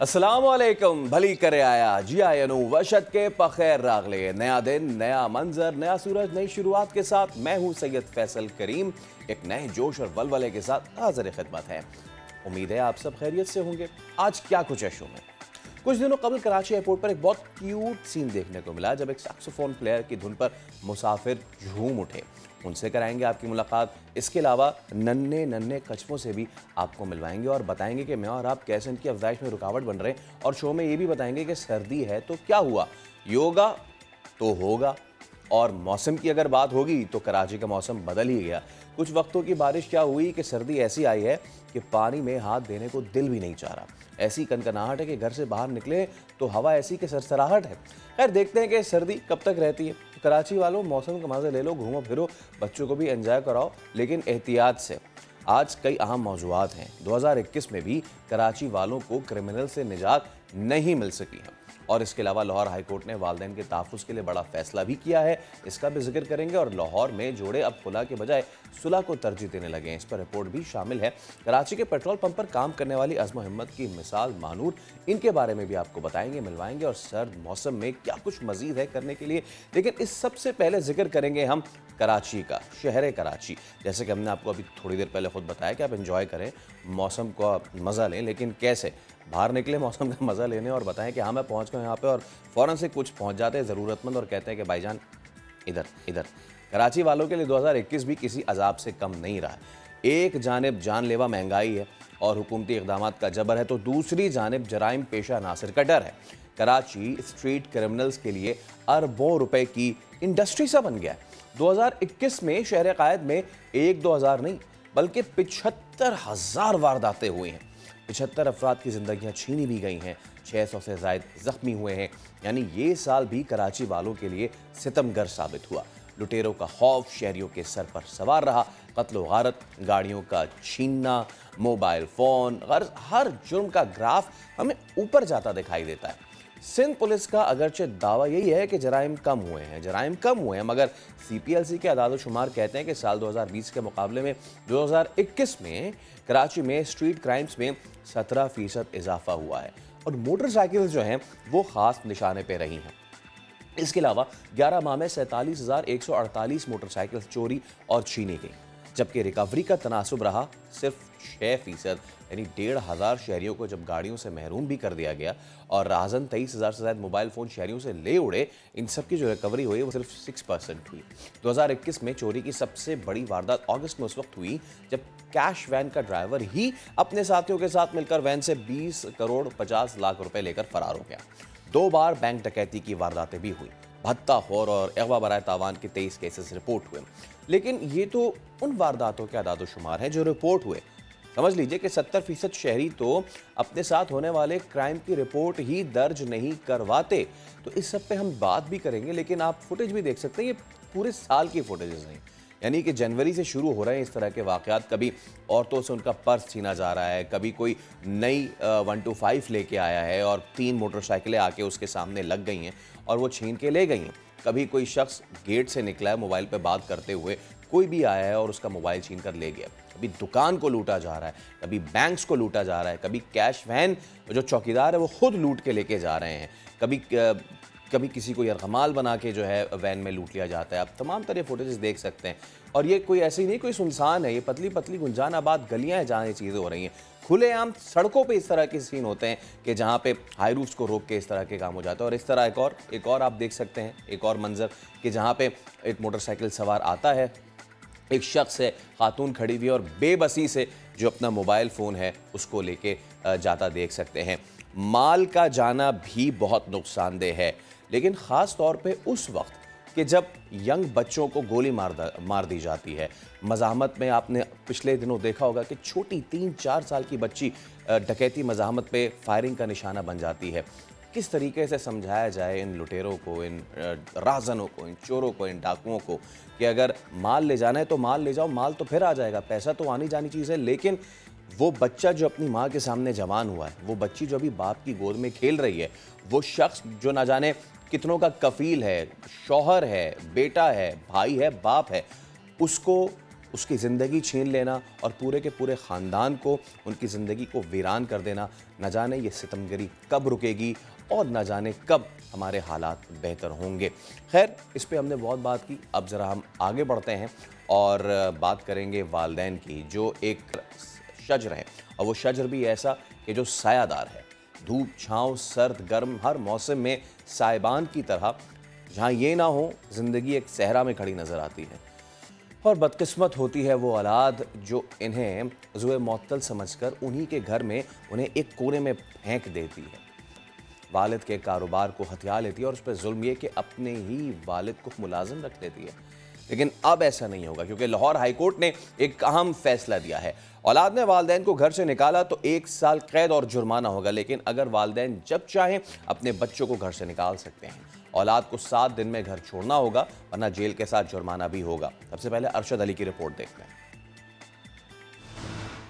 अस्सलामुअलैकुम, भली करे आया जी आयनु वशत के पखैर रागले। नया दिन, नया मंजर, नया सूरज, नई शुरुआत के साथ मैं हूं सैयद फैसल करीम, एक नए जोश और वलवले के साथ हाजिर खिदमत है। उम्मीद है आप सब खैरियत से होंगे। आज क्या कुछ है शो में। कुछ दिनों कबल कराची एयरपोर्ट पर एक बहुत क्यूट सीन देखने को मिला जब एक सैक्सोफोन प्लेयर की धुन पर मुसाफिर झूम उठे। उनसे कराएंगे आपकी मुलाकात। इसके अलावा नन्हे नन्हे कछुओं से भी आपको मिलवाएंगे और बताएंगे कि मैं और आप कैसे इनकी अफजाइश में रुकावट बन रहे हैं। और शो में ये भी बताएंगे कि सर्दी है तो क्या हुआ, योगा तो होगा। और मौसम की अगर बात होगी तो कराची का मौसम बदल ही गया। कुछ वक्तों की बारिश क्या हुई कि सर्दी ऐसी आई है कि पानी में हाथ देने को दिल भी नहीं चाह रहा। ऐसी कनकनाहट है कि घर से बाहर निकले तो हवा ऐसी कि सरसराहट है। खैर देखते हैं कि सर्दी कब तक रहती है। कराची वालों, मौसम का मज़ा ले लो, घूमो फिरो, बच्चों को भी एंजॉय कराओ, लेकिन एहतियात से। आज कई अहम मौज़ूआत हैं। 2021 में भी कराची वालों को क्रिमिनल से निजात नहीं मिल सकी है। और इसके अलावा लाहौर हाई कोर्ट ने वालिदैन के तहफ़्फ़ुज़ के लिए बड़ा फैसला भी किया है, इसका भी जिक्र करेंगे। और लाहौर में जोड़े अब खुला के बजाय सुलह को तरजीह देने लगे हैं, इस पर रिपोर्ट भी शामिल है। कराची के पेट्रोल पंप पर काम करने वाली अज़्म हिम्मत की मिसाल मानूर, इनके बारे में भी आपको बताएंगे, मिलवाएंगे। और सर्द मौसम में क्या कुछ मज़ीद है करने के लिए, लेकिन इस सबसे पहले जिक्र करेंगे हम कराची का, शहर कराची। जैसे कि हमने आपको अभी थोड़ी देर पहले खुद बताया कि आप एंजॉय करें, मौसम का मज़ा लें, लेकिन कैसे बाहर निकले मौसम का मज़ा लेने और बताएं कि हाँ मैं पहुँच गया यहाँ पे, और फ़ौरन से कुछ पहुँच जाते हैं ज़रूरतमंद और कहते हैं कि भाईजान इधर इधर। कराची वालों के लिए 2021 भी किसी अजाब से कम नहीं रहा। एक जानिब जानलेवा महंगाई है और हुकूमती इक़दामात का जबर है, तो दूसरी जानिब जराइम पेशा नासिर का डर है। कराची स्ट्रीट क्रिमिनल्स के लिए अरबों रुपए की इंडस्ट्री सा बन गया है। 2021 में शहर कायद में 1-2 हज़ार नहीं बल्कि 75,000 वारदातें हुई हैं। 75 अफराद की ज़िंदगियाँ छीनी भी गई हैं, 600 से ज़ायद ज़ख्मी हुए हैं। यानी ये साल भी कराची वालों के लिए सितमगर साबित हुआ। लुटेरों का खौफ शहरियों के सर पर सवार रहा। कत्ल व गारत, गाड़ियों का छीनना, मोबाइल फ़ोन, हर जुर्म का ग्राफ हमें ऊपर जाता दिखाई देता है। सिंध पुलिस का अगरचे दावा यही है कि जराइम कम हुए हैं, मगर CPLC के आदाद-ओ-शुमार कहते हैं कि साल 2020 के मुकाबले में 2021 में कराची में स्ट्रीट क्राइम्स में 17% इजाफा हुआ है। और मोटरसाइकिल जो हैं वो ख़ास निशाने पे रही हैं। इसके अलावा 11 माह में 47,148 मोटरसाइकिल चोरी और छीनी गई, जबकि रिकवरी का तनासुब रहा सिर्फ 6%। यानी 1,500 शहरियों को जब गाड़ियों से महरूम भी कर दिया गया और राजन 23,000 से ज़्यादा मोबाइल फ़ोन शहरियों से ले उड़े, इन सब की जो रिकवरी हुई वो सिर्फ 6% हुई। 2021 में चोरी की सबसे बड़ी वारदात अगस्त में उस वक्त हुई जब कैश वैन का ड्राइवर ही अपने साथियों के साथ मिलकर वैन से 20 करोड़ 50 लाख रुपए लेकर फरार हो गया। 2 बार बैंक डकैती की वारदातें भी हुई। भत्ताखोर और अगवा बराए तावान के 23 केसेस रिपोर्ट हुए। लेकिन ये तो उन वारदातों के आदाद-ओ-शुमार हैं जो रिपोर्ट हुए। समझ लीजिए कि 70% शहरी तो अपने साथ होने वाले क्राइम की रिपोर्ट ही दर्ज नहीं करवाते। तो इस सब पे हम बात भी करेंगे, लेकिन आप फुटेज भी देख सकते हैं, ये पूरे साल की फुटेजेस हैं। यानी कि जनवरी से शुरू हो रहे हैं इस तरह के वाक़यात। कभी औरतों से उनका पर्स छीना जा रहा है, कभी कोई नई 125 लेके आया है और 3 मोटरसाइकिलें आके उसके सामने लग गई हैं और वो छीन के ले गई हैं। कभी कोई शख्स गेट से निकला है मोबाइल पे बात करते हुए, कोई भी आया है और उसका मोबाइल छीन कर ले गया। कभी दुकान को लूटा जा रहा है, कभी बैंक्स को लूटा जा रहा है, कभी कैश वैन जो चौकीदार है वो खुद लूट के लेके जा रहे हैं, कभी किसी को यरगमाल बना के जो है वैन में लूट लिया जाता है। आप तमाम तरह फुटेजेस देख सकते हैं। और ये कोई ऐसी नहीं कोई सुनसान है, ये पतली पतली गुंजानाबाद गलियां हैं जहाँ ये चीज़ें हो रही हैं। खुलेआम सड़कों पे इस तरह के सीन होते हैं कि जहाँ पे हाई रूफ्स को रोक के इस तरह के काम हो जाता है। और इस तरह एक और आप देख सकते हैं, एक और मंजर कि जहाँ पे एक मोटरसाइकिल सवार आता है, एक शख्स है, खातून खड़ी हुई और बेबसी से जो अपना मोबाइल फ़ोन है उसको लेके जाता देख सकते हैं। माल का जाना भी बहुत नुकसानदेह है, लेकिन ख़ास तौर पे उस वक्त कि जब यंग बच्चों को गोली मार दी जाती है। मज़ाहमत में आपने पिछले दिनों देखा होगा कि छोटी 3-4 साल की बच्ची डकैती मज़ाहमत पे फायरिंग का निशाना बन जाती है। किस तरीके से समझाया जाए इन लुटेरों को, इन राज़नों को, इन चोरों को, इन डाकुओं को कि अगर माल ले जाना है तो माल ले जाओ, माल तो फिर आ जाएगा, पैसा तो आनी जानी चीज़ है। लेकिन वो बच्चा जो अपनी माँ के सामने जवान हुआ है, वो बच्ची जो अभी बाप की गोद में खेल रही है, वो शख्स जो ना जाने कितनों का कफील है, शौहर है, बेटा है, भाई है, बाप है, उसको उसकी ज़िंदगी छीन लेना और पूरे के पूरे ख़ानदान को, उनकी ज़िंदगी को वीरान कर देना, न जाने ये सितमगरी कब रुकेगी और न जाने कब हमारे हालात बेहतर होंगे। खैर, इस पे हमने बहुत बात की, अब ज़रा हम आगे बढ़ते हैं और बात करेंगे वालिदैन की, जो एक शजर है और वो शजर भी ऐसा कि जो सायादार है, धूप छाँव सर्द गर्म हर मौसम में साइबान की तरह, जहाँ ये ना हो ज़िंदगी एक सहरा में खड़ी नज़र आती है। और बदकिस्मत होती है वो औलाद जो इन्हें ज़ुए मुअत्तल समझकर उन्हीं के घर में उन्हें एक कोने में फेंक देती है, वालिद के कारोबार को हथिया लेती है और उस पर जुल्म ये कि अपने ही वालिद को मुलाजिम रख लेती है। लेकिन अब ऐसा नहीं होगा, क्योंकि लाहौर हाई कोर्ट ने एक अहम फैसला दिया है। औलाद ने वालिदैन को घर से निकाला तो 1 साल कैद और जुर्माना होगा, लेकिन अगर वालिदैन जब चाहें अपने बच्चों को घर से निकाल सकते हैं। औलाद को 7 दिन में घर छोड़ना होगा, वरना जेल के साथ जुर्माना भी होगा। सबसे पहले अरशद अली की रिपोर्ट देखते हैं।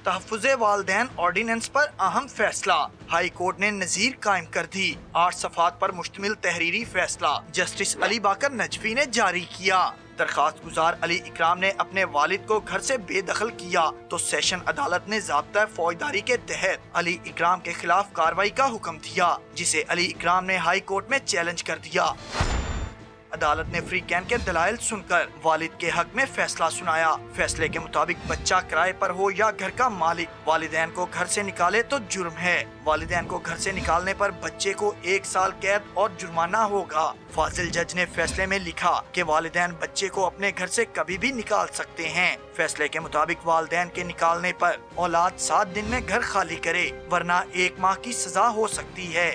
तहफ़्फ़ुज़े वालिदैन ऑर्डिनेंस पर अहम फैसला, हाई कोर्ट ने नज़ीर कायम कर दी। 8 सफ़ात पर मुश्तमिल तहरीरी फैसला जस्टिस अली बाकर नजफी ने जारी किया। दरखास्त गुजार अली इकराम ने अपने वालिद को घर से बेदखल किया तो सेशन अदालत ने ज़ाब्ता फौजदारी के तहत अली इकराम के खिलाफ कार्रवाई का हुक्म दिया, जिसे अली इकराम ने हाई कोर्ट में चैलेंज कर दिया। अदालत ने फ्री कैन के दलाइल सुनकर वालिद के हक में फैसला सुनाया। फैसले के मुताबिक बच्चा किराए पर हो या घर का मालिक वालिदैन को घर से निकाले तो जुर्म है। वालिदैन को घर से निकालने पर बच्चे को 1 साल कैद और जुर्माना होगा। फाजिल जज ने फैसले में लिखा कि वालिदैन बच्चे को अपने घर से कभी भी निकाल सकते हैं। फैसले के मुताबिक वालिदैन के निकालने पर औलाद 7 दिन में घर खाली करे, वरना 1 माह की सजा हो सकती है।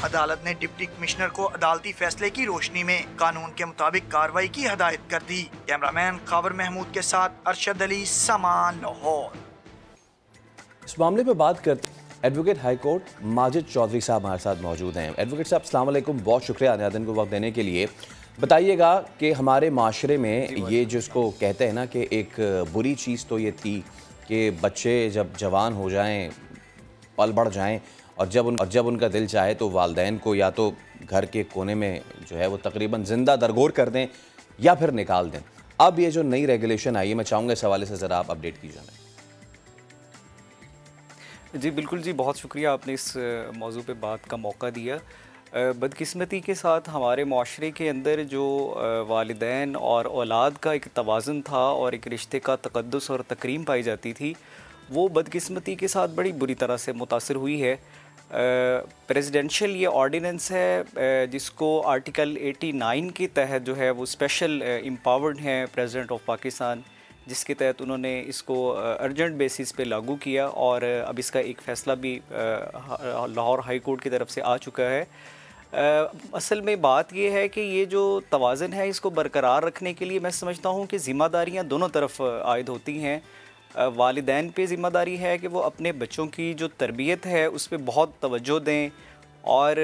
अदालत ने डिप्टी कमिश्नर को अदालती फैसले की रोशनी में कानून के मुताबिक कार्रवाई की हदायत कर दी। कैमरामैन खाबर महमूद के साथ अरशद अली, समान लाहौर। इस मामले पे बात करते advocate high court Majid Chaudhary साहब हमारे साथ मौजूद हैं। एडवोकेट साहब, अस्सलाम वालेकुम, बहुत शुक्रिया आने को वक्त देने के लिए। बताइएगा कि हमारे माशरे में ये जिसको कहते हैं ना कि एक बुरी चीज़ तो ये थी कि बच्चे जब जवान हो जाएं, पल बढ़ जाएं और जब उनका दिल चाहे तो वालिदैन को या तो घर के कोने में जो है वो तकरीबन ज़िंदा दरगोर कर दें या फिर निकाल दें। अब ये जो नई रेगुलेशन आई है, मैं चाहूँगा इस हवाले से ज़रा आप अपडेट कीजिए। जी बिल्कुल जी, बहुत शुक्रिया आपने इस मौजू पे बात का मौका दिया। बदकिस्मती के साथ हमारे माशरे के अंदर जो वालिदैन और औलाद का एक तवाज़ुन था और एक रिश्ते का तक़द्दुस और तकरीम पाई जाती थी, वो बदकिस्मती के साथ बड़ी बुरी तरह से मुतासिर हुई है। प्रेसिडेंशियल ये ऑर्डिनेंस है जिसको आर्टिकल 89 के तहत जो है वो स्पेशल एम्पावर्ड हैं प्रेसिडेंट ऑफ पाकिस्तान, जिसके तहत उन्होंने इसको अर्जेंट बेसिस पे लागू किया और अब इसका एक फ़ैसला भी लाहौर हाई कोर्ट की तरफ से आ चुका है। असल में बात ये है कि ये जो तवाज़ुन है इसको बरकरार रखने के लिए मैं समझता हूँ कि ज़िम्मेदारियाँ दोनों तरफ आयद होती हैं। वालिदैन पे ज़िम्मेदारी है कि वो अपने बच्चों की जो तरबियत है उस पर बहुत तवज्जो दें और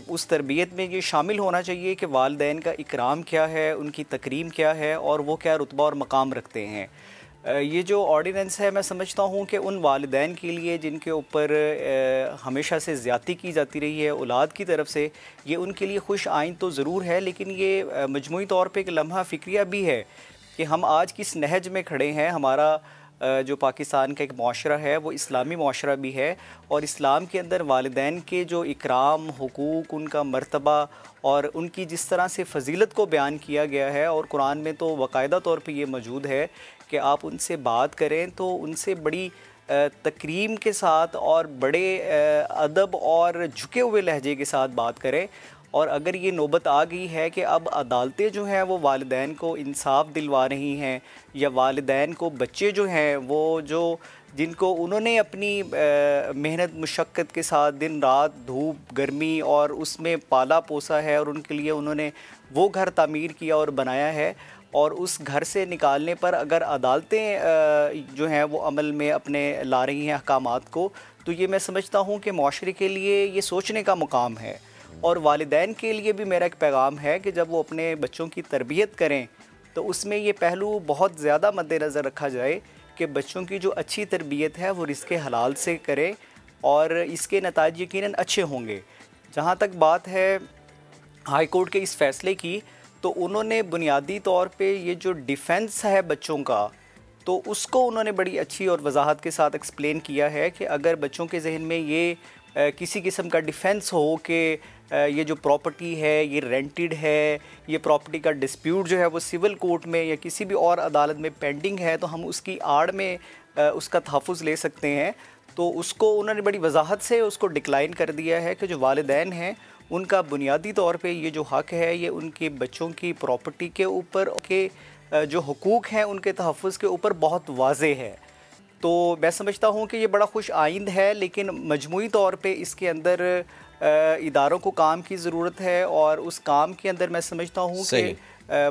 उस तरबियत में ये शामिल होना चाहिए कि वालिदैन का इकराम क्या है, उनकी तकरीम क्या है और वो क्या रुतबा और मकाम रखते हैं। ये जो ऑर्डिनेंस है मैं समझता हूँ कि उन वालिदैन के लिए जिनके ऊपर हमेशा से ज़्यादती की जाती रही है औलाद की तरफ से, ये उनके लिए खुश आइन तो ज़रूर है, लेकिन ये मजमूई तौर पे एक लम्हा फ़िक्रिया भी है कि हम आज किस नहज में खड़े हैं। हमारा जो पाकिस्तान का एक माशरा है वो इस्लामी माशरा भी है और इस्लाम के अंदर वालिदैन के जो इकराम, हुकूक, उनका मर्तबा और उनकी जिस तरह से फ़जीलत को बयान किया गया है और कुरान में तो बाकायदा तौर पे ये मौजूद है कि आप उनसे बात करें तो उनसे बड़ी तकरीम के साथ और बड़े अदब और झुके हुए लहजे के साथ बात करें। और अगर ये नौबत आ गई है कि अब अदालतें जो हैं वो वालिदैन को इंसाफ दिलवा रही हैं या वालिदैन को बच्चे जो हैं वो जो जिनको उन्होंने अपनी मेहनत मुशक्क़त के साथ दिन रात धूप गर्मी और उसमें पाला पोसा है और उनके लिए उन्होंने वो घर तामीर किया और बनाया है, और उस घर से निकालने पर अगर अदालतें जो हैं वो अमल में अपने ला रही हैं अहकामात को, तो ये मैं समझता हूँ कि माशरे के लिए ये सोचने का मुकाम है। और वालिदैन के लिए भी मेरा एक पैगाम है कि जब वो अपने बच्चों की तरबियत करें तो उसमें ये पहलू बहुत ज़्यादा मद्देनज़र रखा जाए कि बच्चों की जो अच्छी तरबियत है वो रिज़्क़े हलाल से करें और इसके नताइज यकीनन अच्छे होंगे। जहाँ तक बात है हाई कोर्ट के इस फ़ैसले की, तो उन्होंने बुनियादी तौर पे ये जो डिफेंस है बच्चों का तो उसको उन्होंने बड़ी अच्छी और वजाहत के साथ एक्सप्लेन किया है कि अगर बच्चों के जहन में ये किसी किस्म का डिफेंस हो कि ये जो प्रॉपर्टी है ये रेंटेड है, ये प्रॉपर्टी का डिस्प्यूट जो है वो सिविल कोर्ट में या किसी भी और अदालत में पेंडिंग है, तो हम उसकी आड़ में उसका तहफ़्फ़ुज़ ले सकते हैं। तो उसको उन्होंने बड़ी वजाहत से उसको डिक्लाइन कर दिया है कि जो वालिदैन हैं उनका बुनियादी तौर पे ये जो हक़ है ये उनके बच्चों की प्रॉपर्टी के ऊपर के जो हुकूक हैं उनके तहफ़्फ़ुज़ के ऊपर बहुत वाज़ेह है। तो मैं समझता हूँ कि ये बड़ा खुश आइंद है, लेकिन मजमूई तौर पे इसके अंदर इदारों को काम की ज़रूरत है और उस काम के अंदर मैं समझता हूँ कि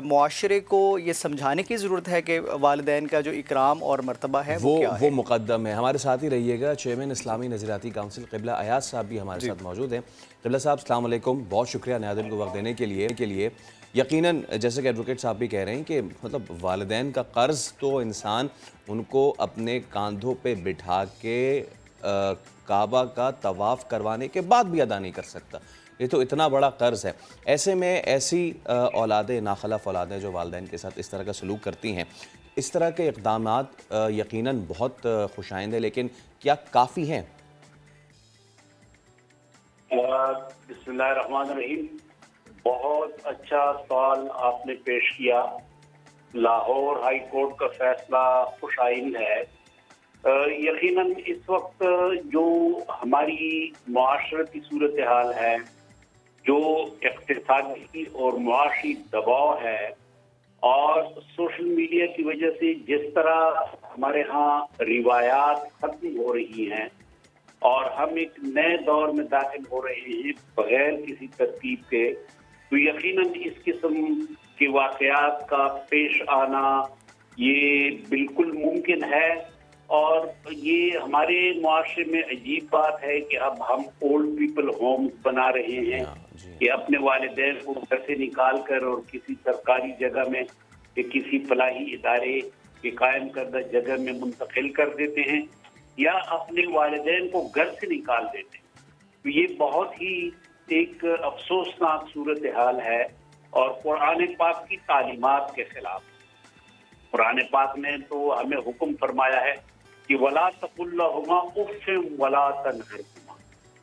मुआशरे को ये समझाने की ज़रूरत है कि वालिदैन का जो इकराम और मर्तबा है वो मुक़द्दम है। हमारे साथ ही रहिएगा चेयरमैन इस्लामी नज़रियाती काउंसिल क़िबला अयाज़ साहब भी हमारे साथ मौजूद हैं। क़िबला साहब अस्सलाम वालेकुम, बहुत शुक्रिया नया दिन को वक्त देने के लिए। यकीनन जैसे कि एडवोकेट साहब भी कह रहे हैं कि मतलब वालिदैन का कर्ज़ तो इंसान उनको अपने कांधों पे बिठा के काबा का तवाफ़ करवाने के बाद भी अदा नहीं कर सकता। ये तो इतना बड़ा कर्ज़ है। ऐसे में ऐसी औलादें, नाखलफ औलादें जो वालिदैन के साथ इस तरह का सलूक करती हैं, इस तरह के इक़दामात यकीनन बहुत खुशाइंद है, लेकिन क्या काफ़ी हैं? बिस्मिल्लाहिर्रहमानिर्रहीम। बहुत अच्छा सवाल आपने पेश किया। लाहौर हाई कोर्ट का फैसला खुशाइंद है। यकीनन इस वक्त जो हमारी मुआशरती सूरत हाल है, जो इक़्तिसादी और मुआशी दबाव है और सोशल मीडिया की वजह से जिस तरह हमारे यहाँ रिवायात खत्म हो रही हैं और हम एक नए दौर में दाखिल हो रहे हैं बगैर किसी तरतीब के, तो यकीनन इस किस्म के वाक़यात का पेश आना ये बिल्कुल मुमकिन है। और ये हमारे मुआशरे में अजीब बात है कि अब हम ओल्ड पीपल होम्स बना रहे हैं कि अपने वालिदैन को घर से निकाल कर और किसी सरकारी जगह में या किसी फलाही इदारे के कायम करदा जगह में मुंतकिल कर देते हैं या अपने वालिदैन को घर से निकाल देते हैं। तो ये बहुत ही एक अफसोसनाक सूरत हाल है और कुरान पाक की तालीमात के खिलाफ। कुरान पाक ने तो हमें हुक्म फरमाया है कि वला तकुल्लहुमा उफ़्फ़िन वला तनहरहुमा,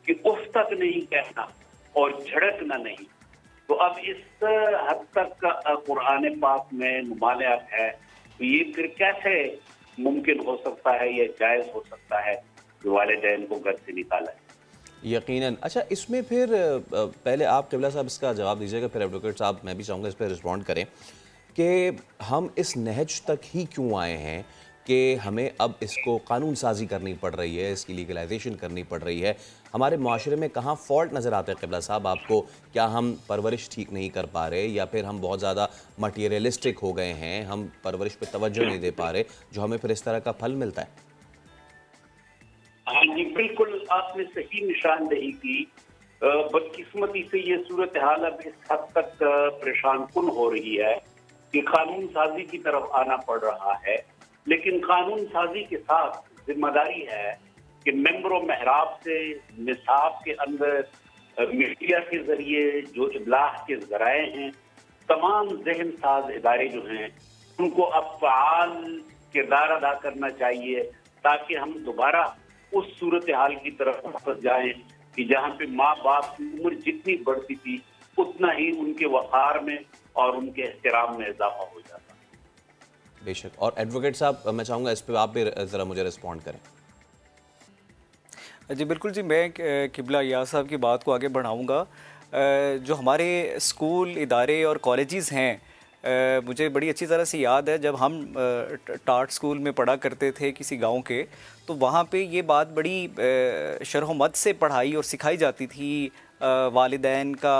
कि उफ़ तक नहीं कहना और झड़कना नहीं। तो अब इस हद तक कुरान पाक में मुमानियत है, तो ये फिर कैसे मुमकिन हो सकता है या जायज़ हो सकता है कि वालिदैन को घर से निकाला है? यकीनन। अच्छा, इसमें फिर पहले आप क़िबला साहब इसका जवाब दीजिएगा, फिर एडवोकेट साहब मैं भी चाहूँगा इस पर रिस्पॉन्ड करें कि हम इस नहज तक ही क्यों आए हैं कि हमें अब इसको कानून साजी करनी पड़ रही है, इसकी लीगलाइजेशन करनी पड़ रही है। हमारे माशरे में कहाँ फ़ॉल्ट नज़र आता है क़िबला साहब आपको? क्या हम परवरिश ठीक नहीं कर पा रहे या फिर हम बहुत ज़्यादा मटीरियलिस्टिक हो गए हैं, हम परवरिश पे तवज्जो नहीं दे पा रहे, जो हमें फिर इस तरह का फल मिलता है? हाँ जी, बिल्कुल आपने सही निशानदेही की। बदकिस्मती से ये सूरत हाल अब इस हद तक परेशान कुन हो रही है कि कानून साजी की तरफ आना पड़ रहा है। लेकिन कानून साजी के साथ जिम्मेदारी है कि मेंबरों महराब से निसाब के अंदर मीडिया के जरिए जो इब्लाग के ज़राए हैं, तमाम जहन साज इदारे जो हैं उनको अब फ़आल किरदार अदा करना चाहिए ताकि हम दोबारा उस सूरत हाल की तरफ वापस जाएं कि जहाँ पे माँ बाप की उम्र जितनी बढ़ती थी उतना ही उनके वक़ार में और उनके एहतराम में इजाफा हो जाता। बेशक। और एडवोकेट साहब मैं चाहूँगा इस पर आप भी ज़रा मुझे रिस्पॉन्ड करें। जी बिल्कुल जी, मैं क़िबला अयाज़ साहब की बात को आगे बढ़ाऊँगा। जो हमारे स्कूल, इदारे और कॉलेजेस हैं, मुझे बड़ी अच्छी तरह से याद है जब हम टाट स्कूल में पढ़ा करते थे किसी गांव के, तो वहाँ पे ये बात बड़ी शरह-ओ-मद से पढ़ाई और सिखाई जाती थी। वालिदैन का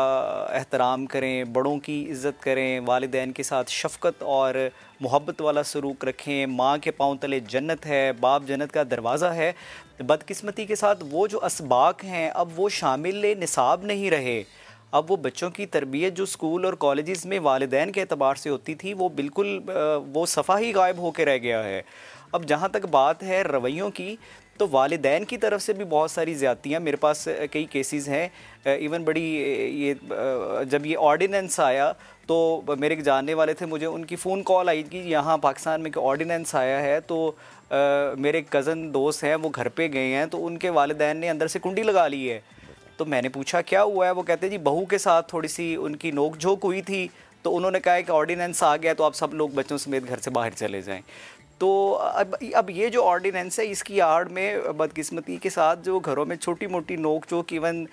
एहतराम करें, बड़ों की इज़्ज़त करें, वालिदैन के साथ शफ़क़त और मोहब्बत वाला सलूक रखें, माँ के पाँव तले जन्नत है, बाप जन्नत का दरवाज़ा है। बदकिस्मती के साथ वो जो असबाक हैं अब वो शामिल निसाब नहीं रहे। अब वो बच्चों की तरबियत जो स्कूल और कॉलेजेस में वालिदैन के एतबार से होती थी वो बिल्कुल वो सफ़ा ही गायब होकर रह गया है। अब जहाँ तक बात है रवैयों की, तो वालिदैन की तरफ से भी बहुत सारी ज़्यादतियाँ, मेरे पास कई केसेस हैं। इवन बड़ी ये जब ये ऑर्डिनेंस आया तो मेरे एक जानने वाले थे, मुझे उनकी फ़ोन कॉल आई कि यहाँ पाकिस्तान में ऑर्डिनेंस आया है, तो मेरे कज़न दोस्त हैं वो घर पे गए हैं, तो उनके वालिदैन ने अंदर से कुंडी लगा ली है। तो मैंने पूछा क्या हुआ है, वो कहते जी बहू के साथ थोड़ी सी उनकी नोक झोंक हुई थी, तो उन्होंने कहा कि ऑर्डिनेंस आ गया तो आप सब लोग बच्चों समेत घर से बाहर चले जाएं। तो अब ये जो ऑर्डिनेंस है इसकी आड़ में बदकिस्मती के साथ जो घरों में छोटी मोटी नोक झोंक इवन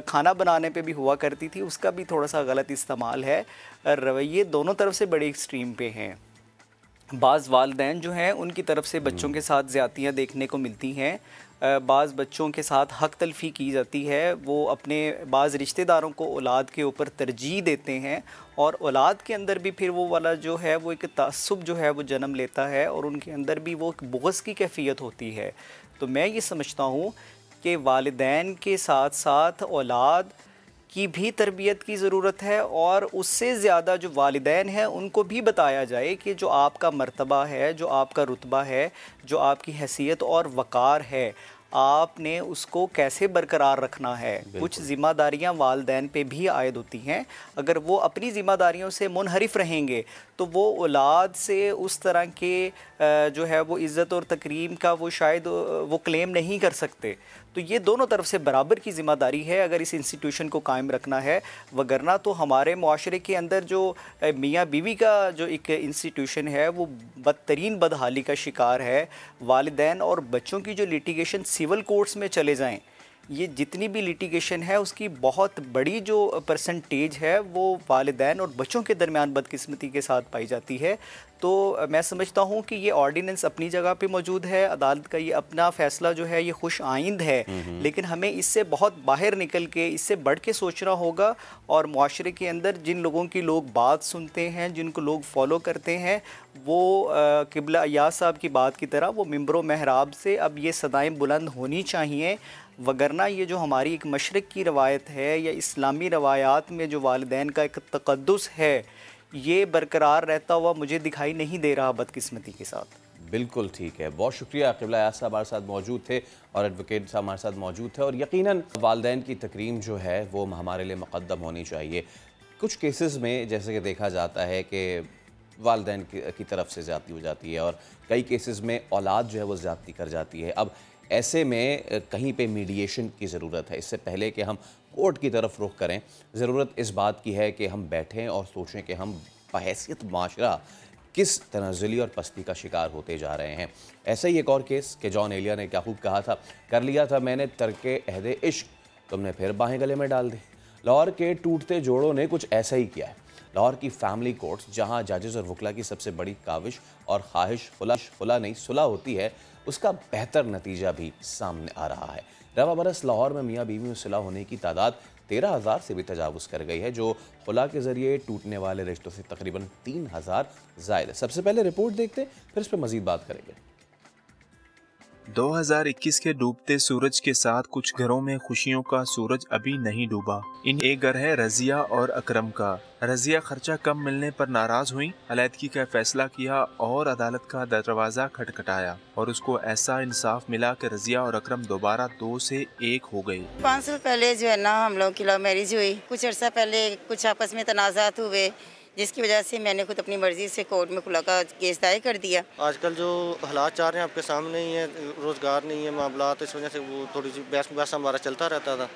खाना बनाने पे भी हुआ करती थी, उसका भी थोड़ा सा गलत इस्तेमाल है। रवैये दोनों तरफ से बड़े एक्सट्रीम पे हैं। बाज़ वालिदैन जो हैं उनकी तरफ से बच्चों के साथ ज़्यादतियाँ देखने को मिलती हैं, बाज़ बच्चों के साथ हक़ तलफ़ी की जाती है, वो अपने बाज़ रिश्तेदारों को औलाद के ऊपर तरजीह देते हैं और औलाद के अंदर भी फिर वो वाला जो है वो एक तअस्सुब जो है वो जन्म लेता है और उनके अंदर भी वो एक बुग़्ज़ की कैफ़ियत होती है। तो मैं ये समझता हूँ कि वालिदैन के साथ साथ औलाद की भी तरबियत की ज़रूरत है और उससे ज़्यादा जो वालिदैन हैं उनको भी बताया जाए कि जो आपका मर्तबा है, जो आपका रुतबा है, जो आपकी हैसियत और वक़ार है, आपने उसको कैसे बरकरार रखना है। कुछ ज़िम्मेदारियाँ वालिदैन पे भी आयद होती हैं। अगर वो अपनी ज़िम्मेदारियों से मुनहरिफ रहेंगे तो वो औलाद से उस तरह के जो है वो इज़्ज़त और तकरीम का वो शायद वो क्लेम नहीं कर सकते। तो ये दोनों तरफ से बराबर की ज़िम्मेदारी है अगर इस इंस्टीट्यूशन को कायम रखना है, वगरना तो हमारे मुआशरे के अंदर जो मियाँ बीवी का जो एक इंस्टीट्यूशन है वो बदतरीन बदहाली का शिकार है। वालिदैन और बच्चों की जो लिटिगेशन सिविल कोर्ट्स में चले जाएं, ये जितनी भी लिटिगेशन है उसकी बहुत बड़ी जो परसेंटेज है वो वालिदैन और बच्चों के दरमियान बदकिस्मती के साथ पाई जाती है। तो मैं समझता हूँ कि ये ऑर्डिनेंस अपनी जगह पे मौजूद है, अदालत का ये अपना फ़ैसला जो है ये खुश आइंद है, लेकिन हमें इससे बहुत बाहर निकल के इससे बढ़ के सोचना होगा और मुआशरे के अंदर जिन लोगों की लोग बात सुनते हैं, जिनको लोग फॉलो करते हैं, वो क़िबला अय्याज़ साहब की बात की तरह वो मिंबर व महराब से अब ये सदाएँ बुलंद होनी चाहिए, वगरना ये जो हमारी एक मशरक़ की रवायत है या इस्लामी रवायात में जो वालिदैन का एक तक़द्दुस है, ये बरकरार रहता हुआ मुझे दिखाई नहीं दे रहा बदकिस्मती के साथ। बिल्कुल ठीक है, बहुत शुक्रिया। क़िबला अय्याज़ साहब हमारे साथ मौजूद थे और एडवोकेट साहब हमारे साथ मौजूद थे और यकीनन वालिदैन की तकरीम जो है वो हमारे लिए मुक़द्दम होनी चाहिए। कुछ केसेस में जैसे कि देखा जाता है कि वालिदैन की तरफ से ज़्यादती हो जाती है और कई केसेस में औलाद जो है वो ज़्यादती कर जाती है। अब ऐसे में कहीं पे मीडिएशन की ज़रूरत है। इससे पहले कि हम कोर्ट की तरफ रुख करें, ज़रूरत इस बात की है कि हम बैठें और सोचें कि हम बहैसियत माशरा किस तनाज़ुली और पस्ती का शिकार होते जा रहे हैं। ऐसा ही एक और केस कि जॉन एलिया ने क्या खूब कहा था, कर लिया था मैंने तर्के अहदे इश्क, तुमने फिर बाहें गले में डाल दी। लाहौर के टूटते जोड़ों ने कुछ ऐसा ही किया है। लाहौर की फैमिली कोर्ट्स, जहां जजेस और वकला की सबसे बड़ी काविश और ख्वाहिश खुला नहीं सुलह होती है, उसका बेहतर नतीजा भी सामने आ रहा है। रवा बरस लाहौर में मियाँ बीवी में सुलह होने की तादाद 13,000 से भी तजावुज़ कर गई है, जो खुला के ज़रिए टूटने वाले रिश्तों से तकरीबन 3,000 ज़ायद है। सबसे पहले रिपोर्ट देखते हैं, फिर इस पर मज़ीद बात करेंगे। 2021 के डूबते सूरज के साथ कुछ घरों में खुशियों का सूरज अभी नहीं डूबा। एक घर है रजिया और अकरम का। रजिया खर्चा कम मिलने पर नाराज हुई, अलैदगी का फैसला किया और अदालत का दरवाजा खटखटाया और उसको ऐसा इंसाफ मिला कि रजिया और अकरम दोबारा 2 से 1 हो गए। 5 साल पहले जो है ना हम लोग की लव मैरिज हुई। कुछ अर्सा पहले कुछ आपस में तनाज़ात हुए, जिसकी वजह से मैंने खुद अपनी मर्जी से कोर्ट में खुला का केस दायर कर दिया। आजकल जो हालात चाह रहे हैं आपके सामने ही है, रोज़गार नहीं है, मामला, तो इस वजह से वो थोड़ी सी बहस हमारा चलता रहता था,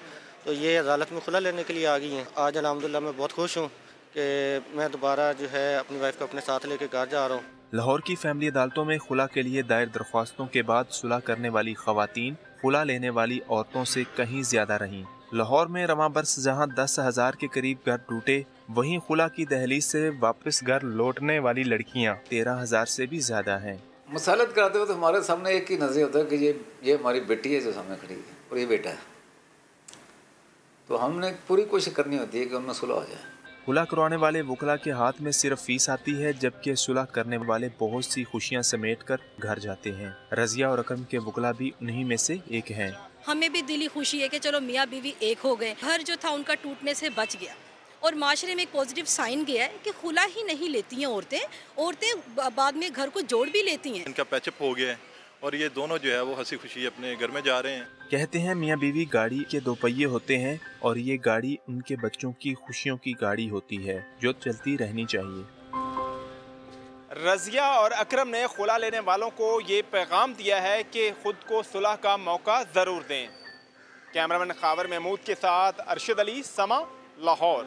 तो ये अदालत में खुला लेने के लिए आ गई हैं। आज अल्हम्दुलिल्लाह मैं बहुत खुश हूँ कि मैं दोबारा जो है अपनी वाइफ को अपने साथ लेके घर जा रहा हूँ। लाहौर की फैमिली अदालतों में खुला के लिए दायर दरख्वास्तों के बाद सुलह करने वाली खवातीन खुला लेने वाली औरतों से कहीं ज्यादा रहीं। लाहौर में रवां बरस जहां 10,000 के करीब घर टूटे, वहीं खुला की दहलीज से वापस घर लौटने वाली लड़कियां 13,000 से भी ज्यादा हैं। मसालत कराते हुए तो हमारे सामने एक ही नजर होता है कि ये हमारी बेटी है जो सामने खड़ी है और ये बेटा है, तो हमने पूरी कोशिश करनी होती है कि उनमें सुलह हो जाए। खुला करवाने वाले वकला के हाथ में सिर्फ फीस आती है, जबकि सुलह करने वाले बहुत सी खुशियां समेट कर घर जाते हैं। रजिया और अकरम के वकला भी उन्हीं में से एक हैं। हमें भी दिली खुशी है कि चलो मियाँ बीवी एक हो गए, घर जो था उनका टूटने से बच गया और माशरे में एक पॉजिटिव साइन गया है कि खुला ही नहीं लेती हैं औरतें बाद में घर को जोड़ भी लेती हैं। इनका पैचअप हो गया है और ये दोनों जो है वो हंसी खुशी अपने घर में जा रहे हैं। कहते हैं मियाँ बीवी गाड़ी के दो पहिए होते हैं और ये गाड़ी उनके बच्चों की खुशियों की गाड़ी होती है जो चलती रहनी चाहिए। रज़िया और अकरम ने खुला लेने वालों को ये पैगाम दिया है कि खुद को सुलह का मौका ज़रूर दें। कैमरामैन खावर महमूद के साथ अरशद अली, समा, लाहौर।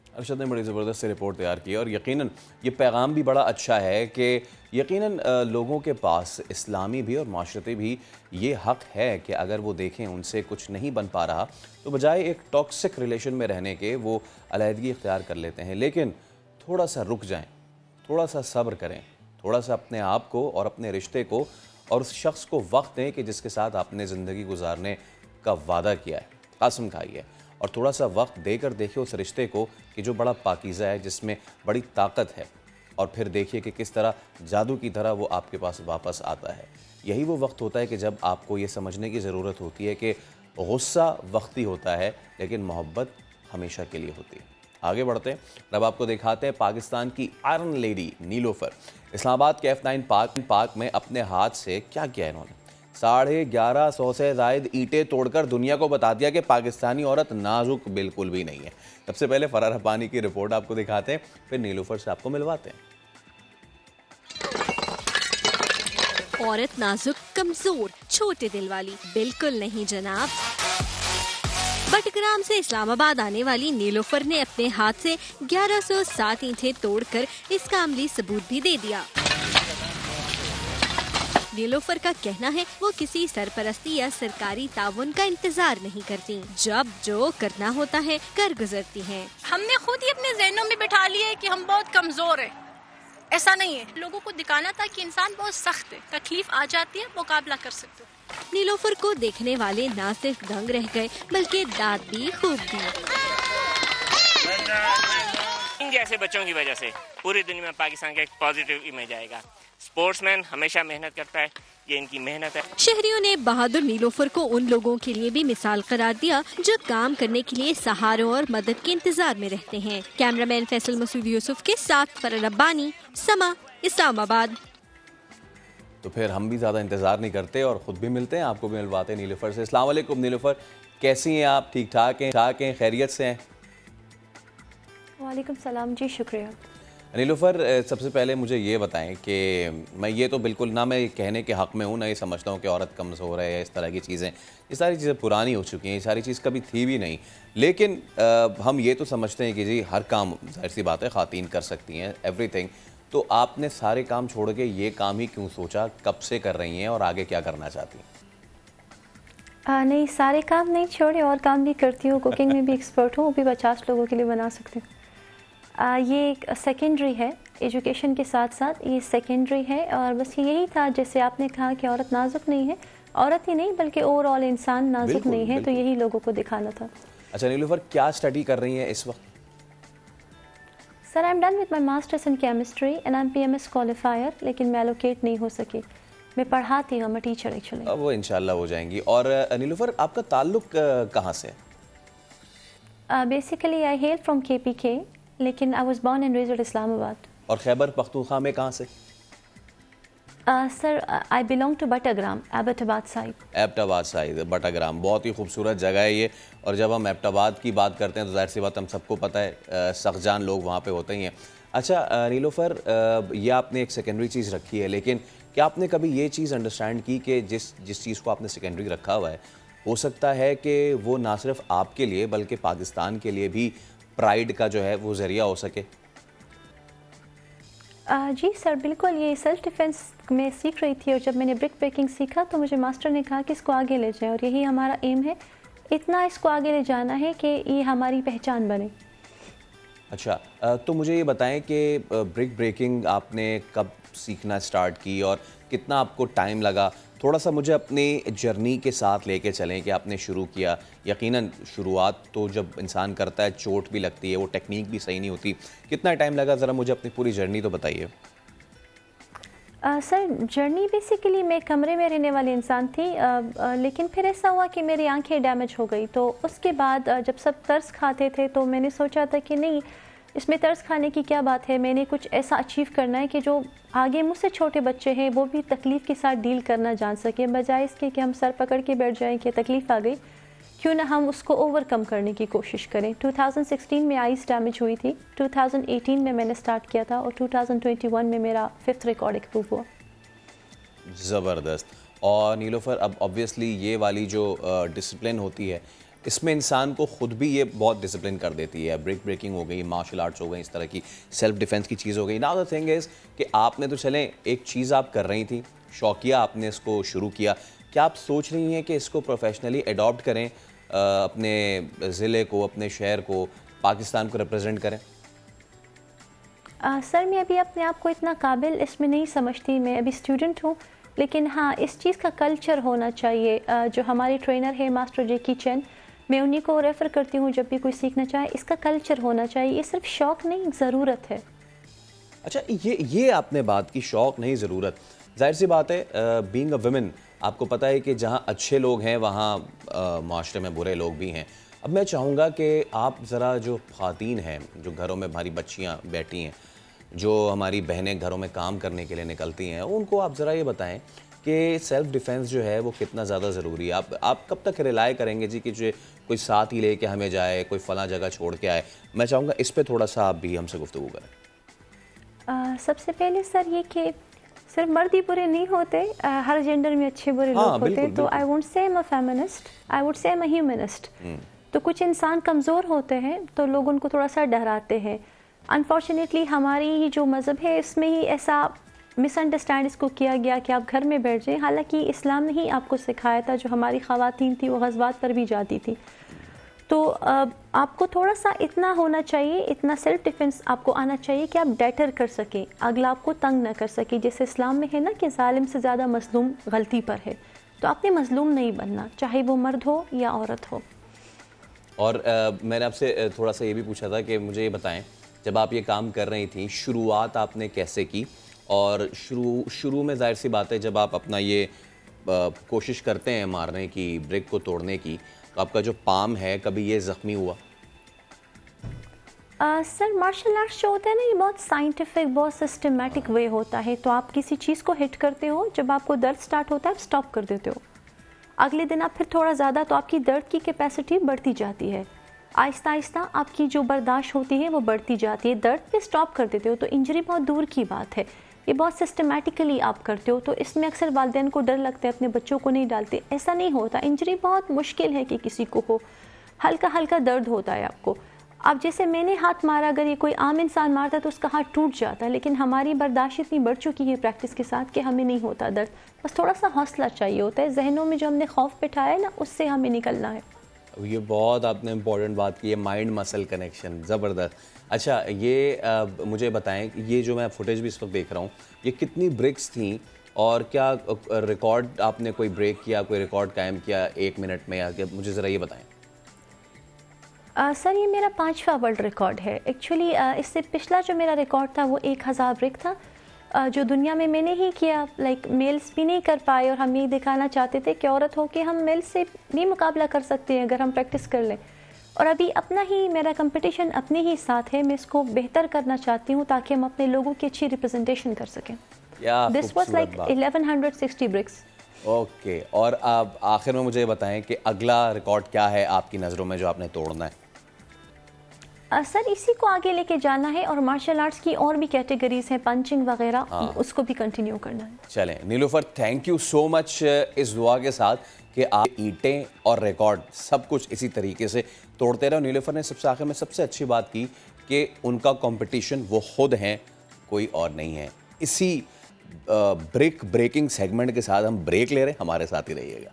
अरशद ने बड़ी ज़बरदस्त से रिपोर्ट तैयार की और यकीनन ये पैगाम भी बड़ा अच्छा है कि यकीनन लोगों के पास इस्लामी भी और माशरती भी ये हक़ है कि अगर वो देखें उनसे कुछ नहीं बन पा रहा तो बजाय एक टॉक्सिक रिलेशन में रहने के वो अलहदगी इख्तियार कर लेते हैं। लेकिन थोड़ा सा रुक जाएं, थोड़ा सा सब्र करें, थोड़ा सा अपने आप को और अपने रिश्ते को और उस शख्स को वक्त दें कि जिसके साथ आपने ज़िंदगी गुजारने का वादा किया है, कसम खाई है, और थोड़ा सा वक्त देकर देखिए उस रिश्ते को कि जो बड़ा पाकीज़ा है, जिसमें बड़ी ताकत है, और फिर देखिए कि किस तरह जादू की तरह वो आपके पास वापस आता है। यही वो वक्त होता है कि जब आपको ये समझने की ज़रूरत होती है कि गुस्सा वक्ती होता है लेकिन मोहब्बत हमेशा के लिए होती है। आगे बढ़ते हैं, अब आपको दिखाते हैं पाकिस्तान की आयरन लेडी नीलोफर। इस्लामाबाद के F9 पार्क में अपने हाथ से क्या किया इन्होंने? 1150 से ज़ायद ईंटें तोड़कर दुनिया को बता दिया कि पाकिस्तानी औरत नाजुक बिल्कुल भी नहीं है। सबसे पहले फरार हब्बानी की रिपोर्ट आपको दिखाते हैं, फिर नीलोफर से आपको मिलवाते हैं। औरत नाजुक, कमजोर, छोटे दिल वाली बिल्कुल नहीं जनाब। बटग्राम से इस्लामाबाद आने वाली नीलोफर ने अपने हाथ से 1107 ईंटें तोड़कर इसका अमली सबूत भी दे दिया। नीलोफर का कहना है वो किसी सरपरस्ती या सरकारी ताउन का इंतजार नहीं करती, जब जो करना होता है कर गुजरती हैं। हमने खुद ही अपने ज़हनों में बिठा लिया है कि हम बहुत कमजोर हैं। ऐसा नहीं है, लोगों को दिखाना था कि इंसान बहुत सख्त है, तकलीफ आ जाती है, मुकाबला कर सकते हो। नीलोफर को देखने वाले न सिर्फ दंग रह गए बल्कि दाद भी खूब दी। इन जैसे बच्चों की वजह से पूरी दुनिया में पाकिस्तान का एक पॉजिटिव इमेज आएगा। स्पोर्ट्समैन हमेशा मेहनत करता है, ये इनकी मेहनत है। शहरियों ने बहादुर नीलोफर को उन लोगों के लिए भी मिसाल करार दिया जो काम करने के लिए सहारों और मदद के इंतजार में रहते हैं। कैमरामैन फैसल मसूद यूसुफ के साथ फरर अब्बानी, समा, इस्लामाबाद। तो फिर हम भी ज़्यादा इंतज़ार नहीं करते और ख़ुद भी मिलते हैं, आपको भी मिलवाते हैं नीलोफर से। अस्सलाम वालेकुम नीलोफर, कैसी हैं आप? ठीक ठाक हैं, खैरियत से हैं? वालेकुम सलाम जी, शुक्रिया। नीलोफर, सबसे पहले मुझे ये बताएं कि मैं ये तो बिल्कुल ना मैं कहने के हक़ में हूँ, ना ये समझता हूँ कि औरत कमज़ोर है या इस तरह की चीज़ें, ये सारी चीज़ें पुरानी हो चुकी हैं, ये सारी चीज़ कभी थी भी नहीं। लेकिन हम ये तो समझते हैं कि जी हर काम ज़ाहिर सी बात है ख़वातीन कर सकती हैं, एवरीथिंग। तो आपने सारे काम छोड़ के ये काम ही क्यों सोचा? कब से कर रही हैं और आगे क्या करना चाहती हैं? नहीं, सारे काम नहीं छोड़े, और काम भी करती हूँ। कुकिंग में भी एक्सपर्ट हूँ, वो भी 50 लोगों के लिए बना सकती हूँ। ये एक सेकेंडरी है, एजुकेशन के साथ साथ ये सेकेंडरी है। और बस यही था, जैसे आपने कहा कि औरत नाजुक नहीं है, औरत ही नहीं बल्कि ओवरऑल इंसान नाजुक नहीं है, तो यही लोगों को दिखाना था। अच्छा नीलोफर, क्या स्टडी कर रही हैं इस वक्त? Sir, I am done with my masters in chemistry and I am PMS qualifier, लेकिन मैं एलोकेट नहीं हो सकी। मैं पढ़ाती हूँ, मैं टीचर एक्चुअली। अब वो इंशाल्लाह हो जाएंगी। और नीलोफर, आपका ताल्लुक कहाँ से है? Basically I hail from KPK, लेकिन I was born and raised Islamabad. और खैबर पख्तूनख्वा में कहाँ से? Sir, I belong to Battagram, Abbottabad side. Abbottabad side, Battagram, बहुत ही खूबसूरत जगह है ये। और जब हम एबटाबाद की बात करते हैं तो जाहिर सी बात हम सबको पता है सख्जान लोग वहाँ पे होते ही हैं। अच्छा नीलोफर, ये आपने एक सेकेंडरी चीज़ रखी है, लेकिन क्या आपने कभी ये चीज़ अंडरस्टैंड की कि जिस चीज़ को आपने सेकेंडरी रखा हुआ है, हो सकता है कि वो ना सिर्फ आपके लिए बल्कि पाकिस्तान के लिए भी प्राइड का जो है वो ज़रिया हो सके? जी सर, बिल्कुल। ये सेल्फ डिफेंस में सीख रही थी और जब मैंने ब्रिक ब्रेकिंग सीखा तो मुझे मास्टर ने कहा कि इसको आगे ले जाएं, और यही हमारा एम है, इतना इसको आगे ले जाना है कि ये हमारी पहचान बने। अच्छा, तो मुझे ये बताएं कि ब्रिक ब्रेकिंग आपने कब सीखना स्टार्ट की और कितना आपको टाइम लगा? थोड़ा सा मुझे अपनी जर्नी के साथ लेके चलें कि आपने शुरू किया। यकीनन शुरुआत तो जब इंसान करता है चोट भी लगती है, वो टेक्निक भी सही नहीं होती। कितना टाइम लगा, ज़रा मुझे अपनी पूरी जर्नी तो बताइए। सर, जर्नी बेसिकली मैं कमरे में रहने वाली इंसान थी, लेकिन फिर ऐसा हुआ कि मेरी आंखें डैमेज हो गई। तो उसके बाद जब सब तरस खाते थे तो मैंने सोचा था कि नहीं, इसमें तर्स खाने की क्या बात है। मैंने कुछ ऐसा अचीव करना है कि जो आगे मुझसे छोटे बच्चे हैं वो भी तकलीफ़ के साथ डील करना जान सकें, बजाय इसके कि हम सर पकड़ के बैठ जाएं कि तकलीफ़ आ गई, क्यों ना हम उसको ओवरकम करने की कोशिश करें। 2016 में आइस डैमेज हुई थी, 2018 में मैंने स्टार्ट किया था और 2021 में मेरा 5th रिकॉर्ड अप्रूव हुआ। ज़बरदस्त। और नीलोफर, अब ऑब्वियसली ये वाली जो डिसिप्लिन होती है इसमें इंसान को ख़ुद भी ये बहुत डिसिप्लिन कर देती है। ब्रेक ब्रेकिंग हो गई, मार्शल आर्ट्स हो गई, इस तरह की सेल्फ डिफेंस की चीज़ हो गई। नाउ द थिंग इज़ कि आपने तो चलें एक चीज़ आप कर रही थी, शौकिया आपने इसको शुरू किया, क्या आप सोच रही हैं कि इसको प्रोफेशनली अडॉप्ट करें, अपने ज़िले को, अपने शहर को, पाकिस्तान को रिप्रेजेंट करें? सर मैं अभी अपने आप को इतना काबिल इसमें नहीं समझती, मैं अभी स्टूडेंट हूँ, लेकिन हाँ इस चीज़ का कल्चर होना चाहिए। जो हमारे ट्रेनर है मास्टर जेकी चैन, मैं उन्हीं को रेफ़र करती हूँ जब भी कोई सीखना चाहे। इसका कल्चर होना चाहिए, ये सिर्फ शौक़ नहीं, ज़रूरत है। अच्छा, ये आपने बात की, शौक़ नहीं ज़रूरत। जाहिर सी बात है, बीइंग अ वुमेन आपको पता है कि जहाँ अच्छे लोग हैं वहाँ माशरे में बुरे लोग भी हैं। अब मैं चाहूँगा कि आप ज़रा जो ख़वातीन हैं, जो घरों में हमारी बच्चियाँ बैठी हैं, जो हमारी बहनें घरों में काम करने के लिए निकलती हैं, उनको आप ज़रा ये बताएं कि सेल्फ़ डिफेंस जो है वो कितना ज़्यादा ज़रूरी है। आप कब तक रिलाय करेंगे जी कि जो कोई साथ ही लेके हमें जाए, कोई फ़लाँ जगह छोड़ के आए? मैं चाहूँगा इस पे थोड़ा सा आप भी हमसे गुफ्तगू करें। सबसे पहले सर ये कि सिर्फ मर्द ही बुरे नहीं होते, हर जेंडर में अच्छे बुरे लोग होते हैं। तो I won't say I am a feminist, I would say I am a humanist. तो कुछ इंसान कमज़ोर होते हैं तो लोग उनको थोड़ा सा डराते हैं। अनफॉर्चुनेटली हमारी जो मज़हब है इसमें ही ऐसा मिसअंडरस्टैंड इसको किया गया कि आप घर में बैठ जाएं, हालांकि इस्लाम ने ही आपको सिखाया था। जो हमारी ख़वातीन थी वो ग़ज़वात पर भी जाती थी। तो आपको थोड़ा सा इतना होना चाहिए, इतना सेल्फ डिफेंस आपको आना चाहिए कि आप डैटर कर सकें, अगला आपको तंग ना कर सके। जैसे इस्लाम में है ना कि ज़ालिम से ज़्यादा मज़लूम गलती पर है, तो आपने मज़लूम नहीं बनना, चाहे वो मर्द हो या औरत हो। और मैंने आपसे थोड़ा सा ये भी पूछा था कि मुझे ये बताएं, जब आप ये काम कर रही थी शुरुआत आपने कैसे की? और शुरू में जाहिर सी बात है जब आप अपना ये कोशिश करते हैं मारने की, ब्रेक को तोड़ने की, तो आपका जो पाम है कभी ये ज़ख्मी हुआ? सर मार्शल आर्ट्स जो होता है ना ये बहुत साइंटिफिक, बहुत सिस्टमेटिक वे होता है। तो आप किसी चीज़ को हिट करते हो, जब आपको दर्द स्टार्ट होता है आप स्टॉप कर देते हो, अगले दिन आप फिर थोड़ा ज़्यादा, तो आपकी दर्द की कैपेसिटी बढ़ती जाती है। आहिस्ता आहिस्ता आपकी जो बर्दाश्त होती है वो बढ़ती जाती है, दर्द पे स्टॉप कर देते हो, तो इंजरी बहुत दूर की बात है। ये बहुत सिस्टमेटिकली आप करते हो, तो इसमें अक्सर वालिदैन को डर लगता है, अपने बच्चों को नहीं डालते। ऐसा नहीं होता, इंजरी बहुत मुश्किल है कि किसी को हो, हल्का हल्का दर्द होता है आपको। अब जैसे मैंने हाथ मारा, अगर ये कोई आम इंसान मारता तो उसका हाथ टूट जाता है, लेकिन हमारी बर्दाश्त इतनी बढ़ चुकी है प्रैक्टिस के साथ कि हमें नहीं होता दर्द। बस थोड़ा सा हौसला चाहिए होता है, जहनों में जो हमने खौफ बिठाया है ना उससे हमें निकलना है। ये बहुत आपने इम्पोर्टेंट बात की है, माइंड मसल कनेक्शन, ज़बरदस्त। अच्छा, ये मुझे बताएं, ये जो मैं फुटेज भी इस वक्त देख रहा हूँ, ये कितनी ब्रेक्स थी और क्या रिकॉर्ड आपने कोई ब्रेक किया, कोई रिकॉर्ड कायम किया 1 मिनट में, या मुझे ज़रा ये बताएं। सर ये मेरा 5वां वर्ल्ड रिकॉर्ड है। एक्चुअली इससे पिछला जो मेरा रिकॉर्ड था वो 1000 ब्रेक था, जो दुनिया में मैंने ही किया। लाइक मेल्स भी नहीं कर पाए, और हम ये दिखाना चाहते थे कि औरत हो के हम मेल से भी मुकाबला कर सकते हैं अगर हम प्रैक्टिस कर लें। और अभी अपना ही मेरा कंपटीशन अपने ही साथ है, मैं इसको बेहतर करना चाहती हूँ ताकि हम अपने लोगों की अच्छी रिप्रेजेंटेशन कर सकें। This was like 1160 breaks. Okay, और आप आखिर में मुझे बताएं कि अगला रिकॉर्ड क्या है आपकी नज़रों में जो आपने तोड़ना है? सर इसी को आगे लेके जाना है, और मार्शल आर्ट्स की और भी कैटेगरीज हैं, पंचिंग वगैरह, उसको भी कंटिन्यू करना है। चलें Nilufar, thank you so much इस दुआ के साथ कि आप ईंटें और रिकॉर्ड सब कुछ इसी तरीके से तोड़ते रहो। नीलूफर ने सबसे आखिर में सबसे अच्छी बात की कि उनका कंपटीशन वो खुद हैं, कोई और नहीं है। इसी ब्रेकिंग सेगमेंट के साथ हम ब्रेक ले रहे हैं, हमारे साथ ही रहिएगा।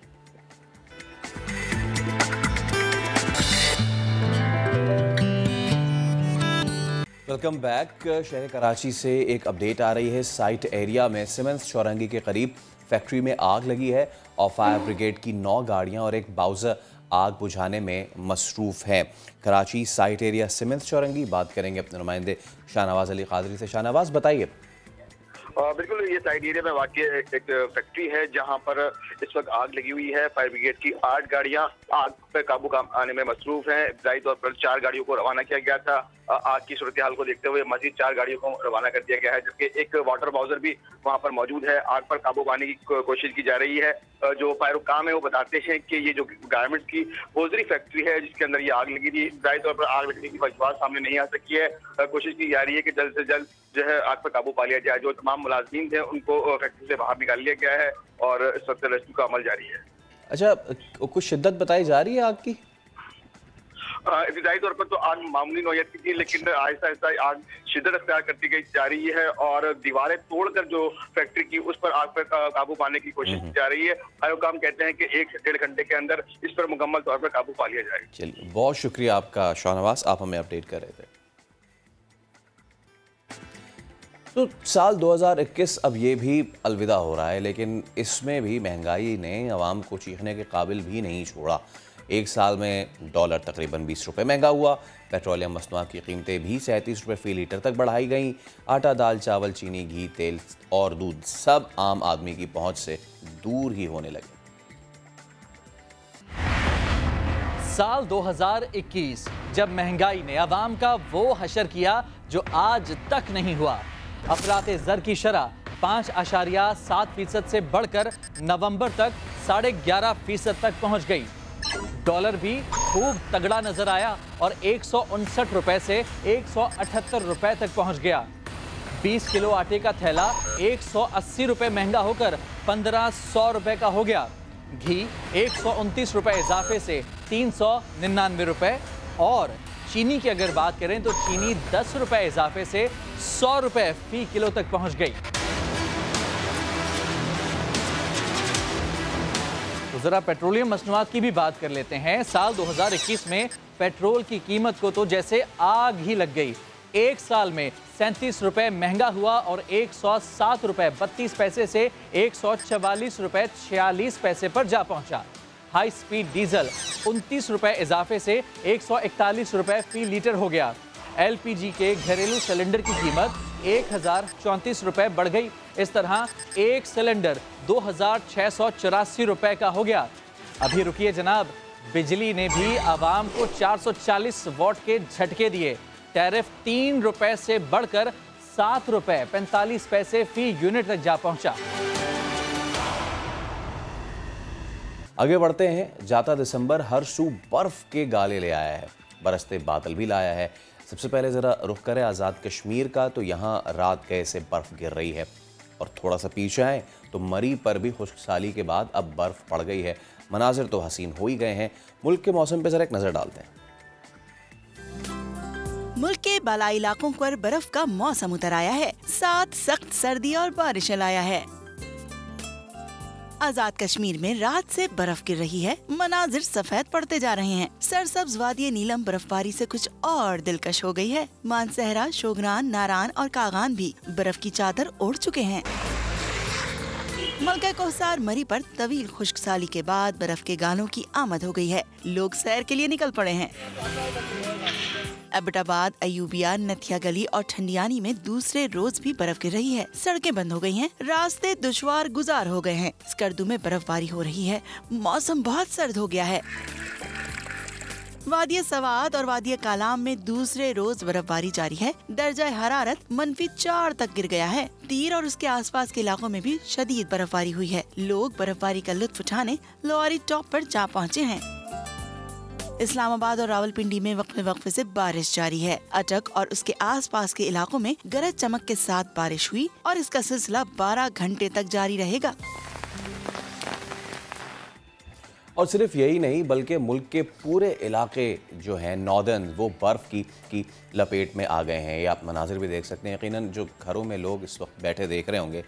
Welcome back. शहर कराची से एक अपडेट आ रही है। साइट एरिया में सीमेंस चौरंगी के करीब फैक्ट्री में आग लगी है और फायर ब्रिगेड की 9 गाड़ियां और एक बाउज़र आग बुझाने में मसरूफ़ हैं। कराची साइट एरिया सीमेंस चौरंगी, बात करेंगे अपने नुमाइंदे शाहनवाज अली कादरी से। शाहनवाज बताइए। बिल्कुल, ये साइड एरिया में वाक़ एक फैक्ट्री है जहां पर इस वक्त आग लगी हुई है। फायर ब्रिगेड की 8 गाड़ियां आग पर काबू आने में मसरूफ हैं। इब्तदाई तौर पर 4 गाड़ियों को रवाना किया गया था। आग की सूरत हाल को देखते हुए मजीद 4 गाड़ियों को रवाना कर दिया गया है, जबकि एक वाटर बाउजर भी वहां पर मौजूद है। आग पर काबू पाने की कोशिश की जा रही है। जो फायर हुक्काम है वो बताते हैं कि ये जो गारमेंट्स की होजरी फैक्ट्री है जिसके अंदर ये आग लगी थी, जाहिर तौर पर आग लगने की वजह सामने नहीं आ सकी है। कोशिश की जा रही है कि जल्द से जल्द जो है आग पर काबू पा लिया जाए। जो तमाम मुलाजिमीन थे उनको फैक्ट्री से बाहर निकाल लिया गया है और इस वक्त रेस्क्यू का अमल जारी है। अच्छा, कुछ शिद्दत बताई जा रही है आग की? इब्तदाई तौर पर तो आग मामूली नौयत की थी, लेकिन आहिस्ता आहिस्ता आग शिद्दत अख्तियार करती गई जा रही है और दीवारें तोड़कर जो फैक्ट्री की उस पर आग पर काबू पाने की कोशिश की जा रही है। आयोकाम कहते हैं कि 1 से 1.5 घंटे के अंदर इस पर मुकम्मल तौर पर काबू पा लिया जाएगा। चलिए, बहुत शुक्रिया आपका शाहनवाज, आप हमें अपडेट कर रहे थे। तो साल 2021 अब ये भी अलविदा हो रहा है, लेकिन इसमें भी महंगाई ने आवाम को चीखने के काबिल भी नहीं छोड़ा। एक साल में डॉलर तकरीबन 20 रुपये महंगा हुआ। पेट्रोलियम मसनूआत की कीमतें भी 37 रुपये फ़ी लीटर तक बढ़ाई गईं। आटा, दाल, चावल, चीनी, घी, तेल और दूध सब आम आदमी की पहुंच से दूर ही होने लगे। साल 2021 जब महंगाई ने आवाम का वो हशर किया जो आज तक नहीं हुआ। अफराते ज़र की शरह 5.7% से बढ़कर नवंबर तक 11.5% तक पहुंच गई। डॉलर भी खूब तगड़ा नजर आया और 159 रुपए से 178 रुपए तक पहुंच गया। 20 किलो आटे का थैला 180 रुपए महंगा होकर 1500 रुपए का हो गया। घी 129 रुपए इजाफे से 399 रुपए और चीनी की अगर बात करें तो चीनी 10 रुपए इजाफे से 100 रुपए फी किलो तक पहुंच गई। तो जरा पेट्रोलियम मसनूआत की भी बात कर लेते हैं। साल 2021 में पेट्रोल की कीमत को तो जैसे आग ही लग गई। एक साल में 37 रुपए महंगा हुआ और 107 रुपए 32 पैसे से 144 रुपए 46 पैसे पर जा पहुंचा। हाई स्पीड डीजल 29 रुपए इजाफे से 141 रुपए फी लीटर हो गया। एलपीजी के घरेलू सिलेंडर की कीमत 1034 रुपए बढ़ गई। इस तरह एक सिलेंडर 2684 रुपए का हो गया। अभी रुकिए जनाब, बिजली ने भी आवाम को 440 वॉट के झटके दिए। टैरिफ 3 रुपए से बढ़कर 7 रुपए 45 पैसे फी यूनिट तक जा पहुंचा। आगे बढ़ते हैं। जाता दिसंबर हर सू बर्फ के गाले ले आया है, बरसते बादल भी लाया है। सबसे पहले ज़रा रुख करें आज़ाद कश्मीर का, तो यहाँ रात गए से बर्फ़ गिर रही है। और थोड़ा सा पीछे आए तो मरी पर भी खुश्कसाली के बाद अब बर्फ़ पड़ गई है। मनाजिर तो हसीन हो ही गए हैं। मुल्क के मौसम पर ज़रा एक नज़र डालते हैं। मुल्क के बालाई इलाकों पर बर्फ का मौसम उतर आया है, साथ सख्त सर्दी और बारिश लाया है। आजाद कश्मीर में रात से बर्फ गिर रही है, मनाजिर सफेद पड़ते जा रहे हैं। सरसब्ज वादी नीलम बर्फबारी से कुछ और दिलकश हो गई है। मानसहरा, शोगरान, नारान और कागान भी बर्फ की चादर ओढ़ चुके हैं। मलका कोहसार मरी पर तवील खुश्कसाली के बाद बर्फ के गालों की आमद हो गई है। लोग सैर के लिए निकल पड़े हैं। एबटाबाद, अयूबिया, नथिया गली और ठंडियानी में दूसरे रोज भी बर्फ गिर रही है। सड़कें बंद हो गई हैं, रास्ते दुश्वार गुजार हो गए हैं। स्कर्दू में बर्फबारी हो रही है, मौसम बहुत सर्द हो गया है। वादिया सवात और वादिया कालाम में दूसरे रोज बर्फबारी जारी है। दर्जा हरारत -4 तक गिर गया है। तीर और उसके आसपास के इलाकों में भी शदीद बर्फबारी हुई है। लोग बर्फबारी का लुत्फ उठाने लोअरी टॉप पर जा पहुँचे हैं। इस्लामाबाद और रावलपिंडी में वक्फे से बारिश जारी है। अटक और उसके आसपास के इलाकों में गरज चमक के साथ बारिश हुई और इसका सिलसिला 12 घंटे तक जारी रहेगा। और सिर्फ यही नहीं बल्कि मुल्क के पूरे इलाके जो हैं नॉर्दर्न, वो बर्फ़ की लपेट में आ गए हैं। ये आप मनाजिर भी देख सकते हैं। यकीनन जो घरों में लोग इस वक्त बैठे देख रहे होंगे,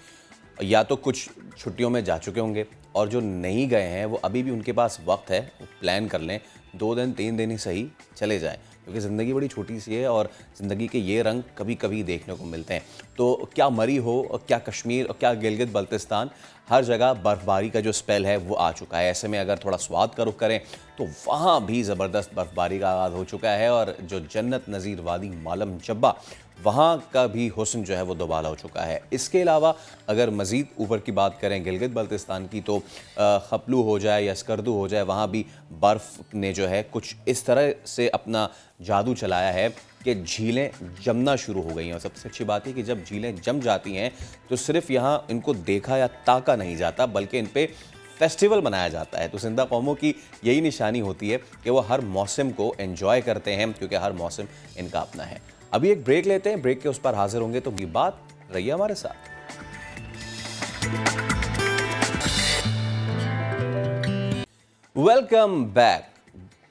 या तो कुछ छुट्टियों में जा चुके होंगे और जो नहीं गए हैं वो अभी भी उनके पास वक्त है, प्लान कर लें। 2 दिन 3 दिन ही सही चले जाएं, क्योंकि ज़िंदगी बड़ी छोटी सी है और ज़िंदगी के ये रंग कभी कभी देखने को मिलते हैं। तो क्या मरी हो और क्या कश्मीर और क्या गिलगित बल्तिस्तान, हर जगह बर्फबारी का जो स्पेल है वो आ चुका है। ऐसे में अगर थोड़ा स्वाद का रुख करें तो वहाँ भी ज़बरदस्त बर्फबारी का आगाज़ हो चुका है और जो जन्नत नज़ीर वादी मालम जब्बा वहाँ का भी हुस्न जो है वो दोबाला हो चुका है। इसके अलावा अगर मज़ीद ऊपर की बात करें गिलगित बल्तिस्तान की, तो खपलू हो जाए या स्कर्दू हो जाए, वहाँ भी बर्फ़ ने जो है कुछ इस तरह से अपना जादू चलाया है कि झीलें जमना शुरू हो गई हैं। और सबसे अच्छी बात है कि जब झीलें जम जाती हैं तो सिर्फ यहाँ इनको देखा या ताका नहीं जाता, बल्कि इन पे फेस्टिवल मनाया जाता है। तो सिंधा कौमों की यही निशानी होती है कि वो हर मौसम को एंजॉय करते हैं, क्योंकि हर मौसम इनका अपना है। अभी एक ब्रेक लेते हैं, ब्रेक के उस पर हाजिर होंगे, तो ये बात रहिए हमारे साथ। Welcome back.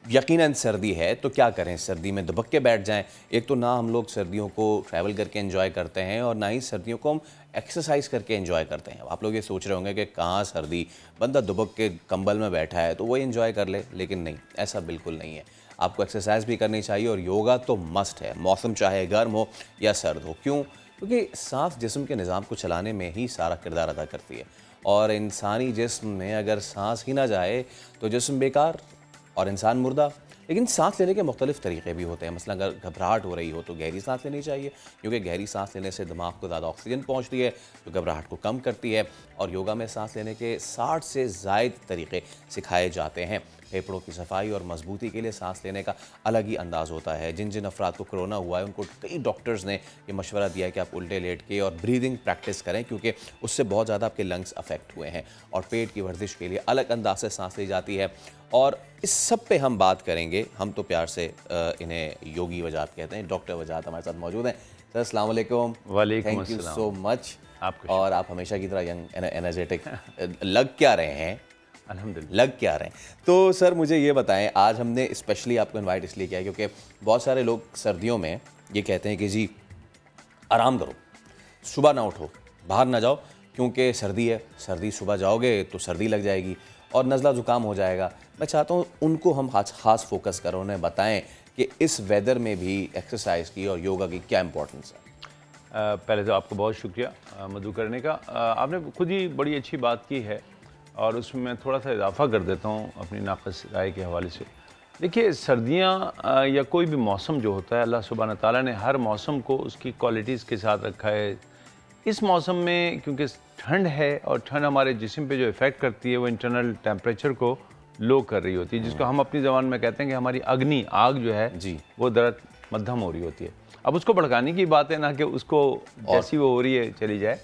यकीनन सर्दी है तो क्या करें, सर्दी में दुबक के बैठ जाएं। एक तो ना हम लोग सर्दियों को ट्रैवल करके एंजॉय करते हैं और ना ही सर्दियों को हम एक्सरसाइज करके एंजॉय करते हैं। आप लोग ये सोच रहे होंगे कि कहाँ सर्दी, बंदा दुबक के कंबल में बैठा है तो वो एंजॉय कर ले, लेकिन नहीं, ऐसा बिल्कुल नहीं है। आपको एक्सरसाइज भी करनी चाहिए और योगा तो मस्ट है, मौसम चाहे गर्म हो या सर्द हो। क्यों? क्योंकि सांस जिस्म के निज़ाम को चलाने में ही सारा किरदार अदा करती है, और इंसानी जिस्म में अगर सांस ही ना जाए तो जिस्म बेकार और इंसान मुर्दा। लेकिन सांस लेने के मुख्तलिफ तरीक़े भी होते हैं। मसलन अगर घबराहट हो रही हो तो गहरी सांस लेनी चाहिए, क्योंकि गहरी सांस लेने से दिमाग को ज़्यादा ऑक्सीजन पहुंचती है तो घबराहट को कम करती है। और योगा में सांस लेने के 60 से ज़ायद तरीक़े सिखाए जाते हैं। फेफड़ों की सफाई और मजबूती के लिए सांस लेने का अलग ही अंदाज़ होता है। जिन जिन अफराद को कोरोना हुआ है उनको कई डॉक्टर्स ने ये मशवरा दिया है कि आप उल्टे लेट के और ब्रीदिंग प्रैक्टिस करें, क्योंकि उससे बहुत ज़्यादा आपके लंग्स अफेक्ट हुए हैं। और पेट की वर्जिश के लिए अलग अंदाज से सांस ली जाती है। और इस सब पे हम बात करेंगे। हम तो प्यार से इन्हें योगी वजात कहते हैं। डॉक्टर वजात हमारे साथ मौजूद हैं। सर अस्सलाम वालेकुम। वालेकुम थैंक यू अस्सलाम। So much. और आप हमेशा की तरह यंग एनर्जेटिक लग क्या रहे हैं? अल्हम्दुलिल्लाह। लग क्या रहे हैं? तो सर मुझे ये बताएं, आज हमने स्पेशली आपको इनवाइट इसलिए किया है क्योंकि बहुत सारे लोग सर्दियों में ये कहते हैं कि जी आराम करो, सुबह ना उठो, बाहर ना जाओ, क्योंकि सर्दी है, सर्दी सुबह जाओगे तो सर्दी लग जाएगी और नज़ला ज़ुकाम हो जाएगा। मैं चाहता हूँ उनको हम ख़ास फोकस करें, उन्हें बताएं कि इस वेदर में भी एक्सरसाइज की और योगा की क्या इंपॉर्टेंस है। पहले तो आपको बहुत शुक्रिया मधु करने का। आपने खुद ही बड़ी अच्छी बात की है और उसमें मैं थोड़ा सा इजाफा कर देता हूँ अपनी नाक़िस राय के हवाले से। देखिए, सर्दियाँ या कोई भी मौसम जो होता है, अल्लाह सुब्हान ताला ने हर मौसम को उसकी क्वालिटीज़ के साथ रखा है। इस मौसम में क्योंकि ठंड है और ठंड हमारे जिस्म पे जो इफ़ेक्ट करती है वो इंटरनल टेम्परेचर को लो कर रही होती है, जिसको हम अपनी ज़बान में कहते हैं कि हमारी अग्नि, आग जो है जी, वो दरअ मध्यम हो रही होती है। अब उसको भड़काने की बात है ना कि उसको जैसी वो हो रही है चली जाए।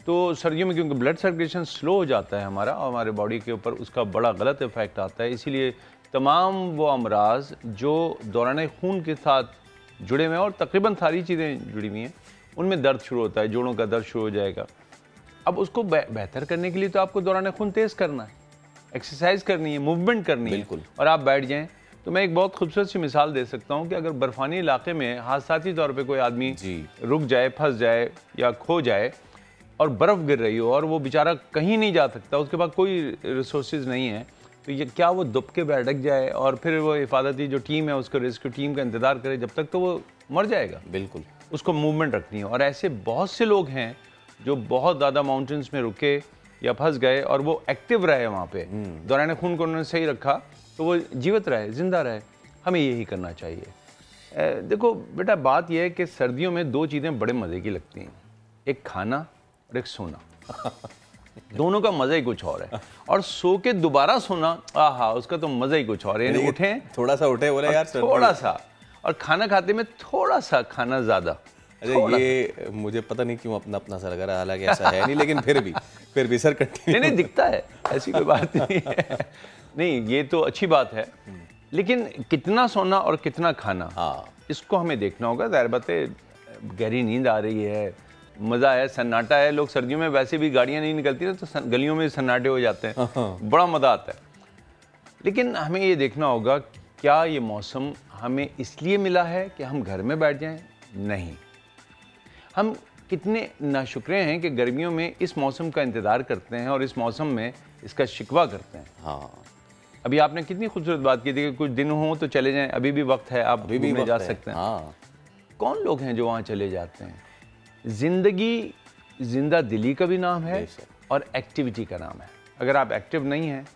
तो सर्दियों में क्योंकि ब्लड सर्कुलेशन स्लो हो जाता है हमारा और हमारे बॉडी के ऊपर उसका बड़ा गलत इफेक्ट आता है, इसीलिए तमाम वो अमराज जो दौरान खून के साथ जुड़े हुए हैं और तकरीबन सारी चीज़ें जुड़ी हुई हैं, उनमें दर्द शुरू होता है, जोड़ों का दर्द शुरू हो जाएगा। अब उसको बेहतर करने के लिए तो आपको दौरान खून तेज़ करना है, एक्सरसाइज करनी है, मूवमेंट करनी है, और आप बैठ जाएँ। तो मैं एक बहुत खूबसूरत सी मिसाल दे सकता हूँ कि अगर बर्फ़ानी इलाके में हादसाती तौर पे कोई आदमी रुक जाए, फंस जाए या खो जाए और बर्फ़ गिर रही हो और वो बेचारा कहीं नहीं जा सकता, उसके पास कोई रिसोर्सेज नहीं है, तो ये क्या वो दुब के बैठ जाए और फिर वो हिफाजती जो टीम है उसको रेस्क्यू टीम का इंतज़ार करे जब तक, तो वो मर जाएगा। बिल्कुल, उसको मूवमेंट रखनी है। और ऐसे बहुत से लोग हैं जो बहुत ज़्यादा माउंटेन्स में रुके या फंस गए और वो एक्टिव रहे वहाँ पे, दौरान खून को उन्होंने सही रखा तो वो जीवित रहे, जिंदा रहे। हमें यही करना चाहिए। देखो बेटा, बात यह है कि सर्दियों में दो चीज़ें बड़े मज़े की लगती हैं, एक खाना और एक सोना। दोनों का मज़ा ही कुछ और है। और सो के दोबारा सोना, आहा, उसका तो मज़ा ही कुछ और है। यानी उठें, थोड़ा सा उठे, बोले यार थोड़ा सा, और खाना खाते में थोड़ा सा खाना ज़्यादा। अरे ये मुझे पता नहीं क्यों अपना अपना सा लग रहा है, हालांकि ऐसा है नहीं, लेकिन फिर भी सर कंटिन्यू। नहीं दिखता है, ऐसी कोई बात नहीं है। नहीं, ये तो अच्छी बात है, लेकिन कितना सोना और कितना खाना, इसको हमें देखना होगा। ज़ाहिर बात है, गहरी नींद आ रही है, मज़ा है, सन्नाटा है। लोग सर्दियों में वैसे भी गाड़ियाँ नहीं निकलती ना, तो गलियों में सन्नाटे हो जाते हैं, बड़ा मज़ा आता है। लेकिन हमें ये देखना होगा, क्या ये मौसम हमें इसलिए मिला है कि हम घर में बैठ जाएं? नहीं, हम कितने नाशुक्रे हैं कि गर्मियों में इस मौसम का इंतज़ार करते हैं और इस मौसम में इसका शिकवा करते हैं। हाँ, अभी आपने कितनी खूबसूरत बात की थी कि कुछ दिन हों तो चले जाएं, अभी भी वक्त है, आप अभी भी जा सकते हैं। हाँ। कौन लोग हैं जो वहाँ चले जाते हैं? जिंदगी जिंदा दिली का भी नाम है और एक्टिविटी का नाम है। अगर आप एक्टिव नहीं हैं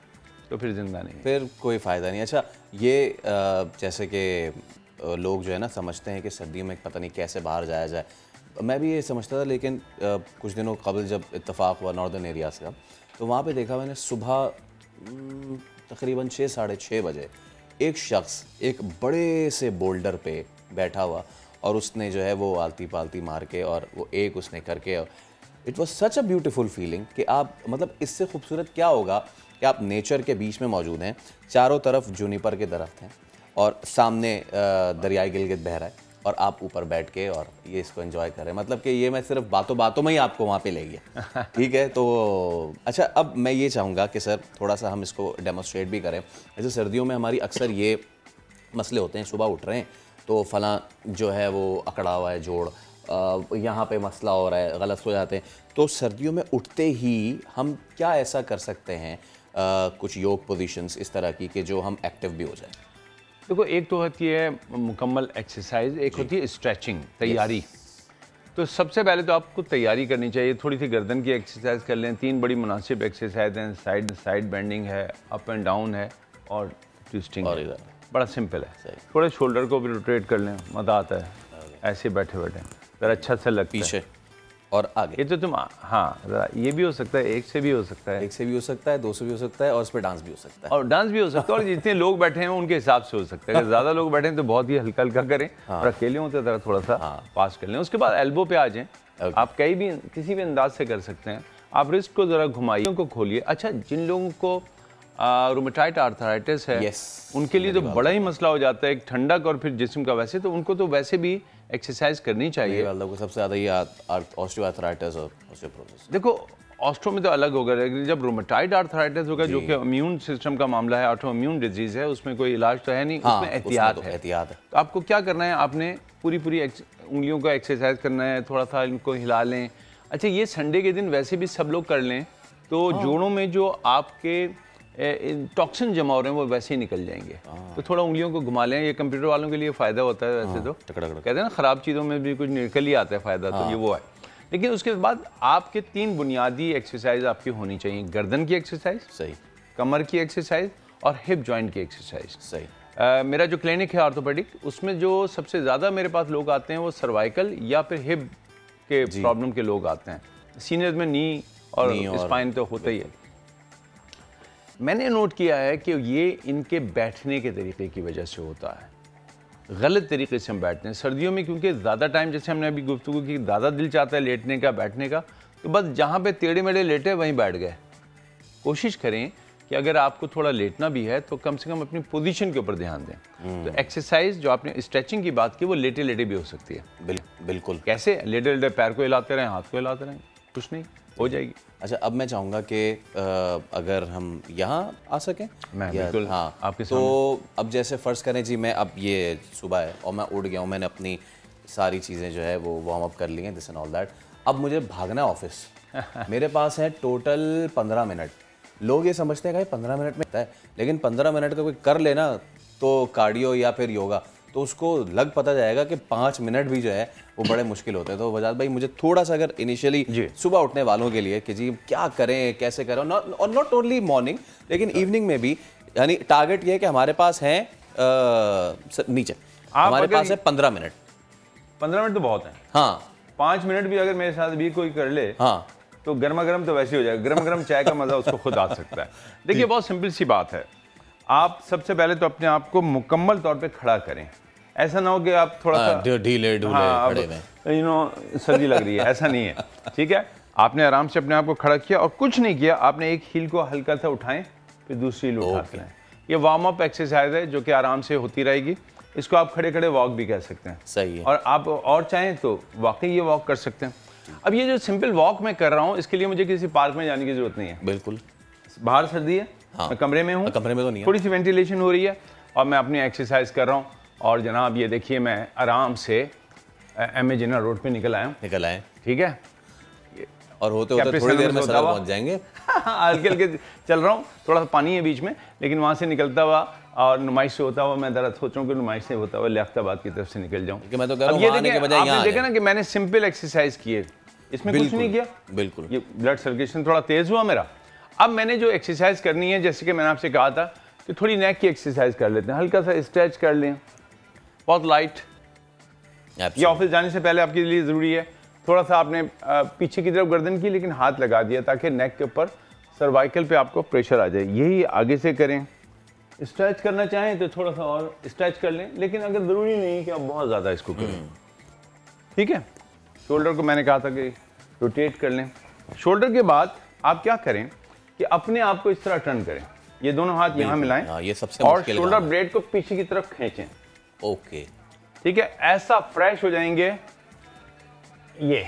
तो फिर जिंदा नहीं, फिर कोई फ़ायदा नहीं। अच्छा, ये जैसे कि लोग जो है ना समझते हैं कि सर्दियों में पता नहीं कैसे बाहर जाया जाए, मैं भी ये समझता था, लेकिन कुछ दिनों कबल जब इत्तेफाक हुआ नॉर्दर्न एरियाज़ का, तो वहाँ पे देखा मैंने सुबह तकरीबन 6 साढ़े 6 बजे एक शख्स एक बड़े से बोल्डर पे बैठा हुआ और उसने जो है वो आलती पालती मार के और वो एक उसने करके, it was such a beautiful feeling कि आप मतलब इससे खूबसूरत क्या होगा कि आप नेचर के बीच में मौजूद हैं, चारों तरफ जूनिपर के दरख्त हैं और सामने दरियाई गिलगित बह रहा है और आप ऊपर बैठ के और ये इसको एंजॉय करें। मतलब कि ये मैं सिर्फ बातों बातों में ही आपको वहाँ पे ले गया। ठीक है, तो अच्छा अब मैं ये चाहूँगा कि सर थोड़ा सा हम इसको डेमोस्ट्रेट भी करें। ऐसे सर्दियों में हमारी अक्सर ये मसले होते हैं, सुबह उठ रहे हैं तो फलां जो है वो अकड़ा हुआ है जोड़, यहाँ पे मसला हो रहा है, गलत हो जाते हैं। तो सर्दियों में उठते ही हम क्या ऐसा कर सकते हैं, कुछ योग पोजीशंस इस तरह की कि जो हम एक्टिव भी हो जाए? देखो, एक तो होती है मुकम्मल एक्सरसाइज, एक होती है स्ट्रेचिंग, तैयारी। तो सबसे पहले तो आपको तैयारी करनी चाहिए, थोड़ी सी गर्दन की एक्सरसाइज कर लें। 3 बड़ी मुनासिब एक्सरसाइज हैं, साइड बेंडिंग है, अप एंड डाउन है और ट्विस्टिंग है। बड़ा सिंपल है। थोड़े शोल्डर को भी रोटेट कर लें, मज़ा आता है ऐसे बैठे बैठे, ज़रा अच्छा सा लगता है। पीछे और आगे ये तो तुम, हाँ ये भी हो सकता है, एक से भी हो सकता है, 1 से भी हो सकता है, 2 से भी हो सकता है और उस पर डांस भी हो सकता है। और डांस भी हो सकता है और जितने लोग बैठे हैं उनके हिसाब से हो सकता है। अगर ज़्यादा लोग बैठे हैं तो बहुत ही हल्का हल्का करें और अकेले होते तो थोड़ा सा पास कर लें। उसके बाद एल्बो पे आ जाएं, आप कहीं भी किसी भी अंदाज से कर सकते हैं। आप रिस्ट को ज़रा घुमाइए, को खोलिए। अच्छा, जिन लोगों को रूमेटाइड आर्थराइटिस है उनके लिए तो बड़ा ही मसला हो जाता है, एक ठंडक और फिर जिस्म का, वैसे तो उनको तो वैसे भी एक्सरसाइज करनी चाहिए। को सबसे ज़्यादा ये ऑस्टियोआर्थराइटिस और ऑस्टियोपोरोसिस। देखो, ऑस्ट्रो में तो अलग होगा, लेकिन जब रूमेटाइड आर्थराइटिस होगा जो कि इम्यून सिस्टम का मामला है, ऑटो इम्यून डिजीज़ है, उसमें कोई इलाज तो है नहीं, उसमें एहतियात है। तो आपको क्या करना है, आपने पूरी उंगलियों का एक्सरसाइज करना है, थोड़ा सा इनको हिला लें। अच्छा, ये संडे के दिन वैसे भी सब लोग कर लें तो जोड़ों में जो आपके टॉक्सिन जमा हो रहे हैं वो वैसे ही निकल जाएंगे। तो थोड़ा उंगलियों को घुमा लें। ये कंप्यूटर वालों के लिए फ़ायदा होता है वैसे तो, कहते हैं ना ख़राब चीज़ों में भी कुछ निकल ही आता है फ़ायदा, तो ये वो है। लेकिन उसके बाद आपके 3 बुनियादी एक्सरसाइज आपकी होनी चाहिए। गर्दन की एक्सरसाइज सही, कमर की एक्सरसाइज और हिप जॉइंट की एक्सरसाइज सही। मेरा जो क्लिनिक है ऑर्थोपेडिक, उसमें जो सबसे ज़्यादा मेरे पास लोग आते हैं वो सर्वाइकल या फिर हिप के प्रॉब्लम के लोग आते हैं। सीनियर में नी और स्पाइन तो होता ही है। मैंने नोट किया है कि ये इनके बैठने के तरीके की वजह से होता है। गलत तरीके से हम बैठते हैं सर्दियों में, क्योंकि ज़्यादा टाइम, जैसे हमने अभी गुफ्तगू की, ज़्यादा दिल चाहता है लेटने का, बैठने का, तो बस जहाँ पे टेढ़े मेढ़े लेटे वहीं बैठ गए। कोशिश करें कि अगर आपको थोड़ा लेटना भी है तो कम से कम अपनी पोजीशन के ऊपर ध्यान दें। तो एक्सरसाइज जो आपने स्ट्रेचिंग की बात की वो लेटे लेटे भी हो सकती है। बिल्कुल। कैसे? लेटे लेटे पैर को हिलाते रहें, हाथ को हिलाते रहें, कुछ नहीं हो जाएगी। अच्छा, अब मैं चाहूँगा कि अगर हम यहाँ आ सकें, मैं बिल्कुल हाँ आपके तो अब जैसे फ़र्ज़ करें जी, मैं अब ये सुबह है और मैं उठ गया हूँ, मैंने अपनी सारी चीज़ें जो है वो वार्म अप कर ली हैं, दिस एंड ऑल दैट। अब मुझे भागना है ऑफिस। मेरे पास है टोटल 15 मिनट। लोग ये समझते हैं कि 15 मिनट में होता है, लेकिन 15 मिनट का कोई कर लेना तो कार्डियो या फिर योगा, तो उसको लग पता जाएगा कि 5 मिनट भी जो है वो बड़े मुश्किल होते हैं। तो वजाद भाई, मुझे थोड़ा सा अगर इनिशियली सुबह उठने वालों के लिए कि जी क्या करें, कैसे करें, और नॉट ओनली मॉर्निंग लेकिन इवनिंग में भी, यानी टारगेट ये है कि हमारे पास है नीचे हमारे पास है 15 मिनट। 15 मिनट तो बहुत है। हाँ, 5 मिनट भी अगर मेरे साथ भी कोई कर ले, हाँ, तो गर्मा गर्म तो वैसे हो जाएगा। गर्म गर्म चाय का मजा उसको खुद आ सकता है। देखिए, बहुत सिंपल सी बात है। आप सबसे पहले तो अपने आप को मुकम्मल तौर पे खड़ा करें। ऐसा ना हो कि आप थोड़ा सा ढीले खड़े में, यू नो सर्दी लग रही है, ऐसा नहीं है। ठीक है, आपने आराम से अपने आप को खड़ा किया और कुछ नहीं किया, आपने एक हील को हल्का सा उठाएं, फिर दूसरी हील उठाते हैं। ये वार्म अप एक्सरसाइज है जो कि आराम से होती रहेगी। इसको आप खड़े खड़े वॉक भी कह सकते हैं। सही है। और आप और चाहें तो वाकई ये वॉक कर सकते हैं। अब ये जो सिंपल वॉक मैं कर रहा हूँ, इसके लिए मुझे किसी पार्क में जाने की जरूरत नहीं है। बिल्कुल, बाहर सर्दी है, मैं कमरे में हूँ, कमरे में तो नहीं है, थोड़ी सी वेंटिलेशन हो रही है और मैं अपनी एक्सरसाइज कर रहा हूँ। और जनाब ये देखिए, मैं आराम से एम ए जिन्ना रोड पे निकल आए। ठीक है, और होते होते थोड़ी देर में सदर पहुंच जाएंगे। हल्के हल्के चल रहा हूँ, थोड़ा सा पानी है बीच में, लेकिन वहाँ से निकलता हुआ और नुमाइश से होता हुआ मैं ज़रा सोच रहा हूँ कि नुमाइश से होता हुआ लियाकताबाद की तरफ से निकल जाऊँ। मैं तो कह रहा हूँ, आपने देखा ना कि मैंने सिंपल एक्सरसाइज की है, इसमें कुछ नहीं किया। बिल्कुल, ये ब्लड सर्कुलेशन थोड़ा तेज हुआ मेरा। अब मैंने जो एक्सरसाइज करनी है, जैसे कि मैंने आपसे कहा था कि थोड़ी नेक की एक्सरसाइज कर लेते हैं, हल्का सा स्ट्रेच कर लें, बहुत लाइट। ये ऑफिस जाने से पहले आपके लिए ज़रूरी है। थोड़ा सा आपने पीछे की तरफ गर्दन की लेकिन हाथ लगा दिया ताकि नेक के ऊपर सर्वाइकल पे आपको प्रेशर आ जाए। यही आगे से करें। स्ट्रेच करना चाहें तो थोड़ा सा और स्ट्रेच कर लें, लेकिन अगर ज़रूरी नहीं कि आप बहुत ज़्यादा इसको करें। ठीक है, शोल्डर को मैंने कहा था कि रोटेट कर लें। शोल्डर के बाद आप क्या करें कि अपने आप को इस तरह टर्न करें, ये दोनों हाथ यहाँ मिलाएं, ये सबसे और मुश्किल शोल्डर काम है। ब्लेड को पीछे की तरफ खींचें। ओके, ठीक है, ऐसा फ्रेश हो जाएंगे। ये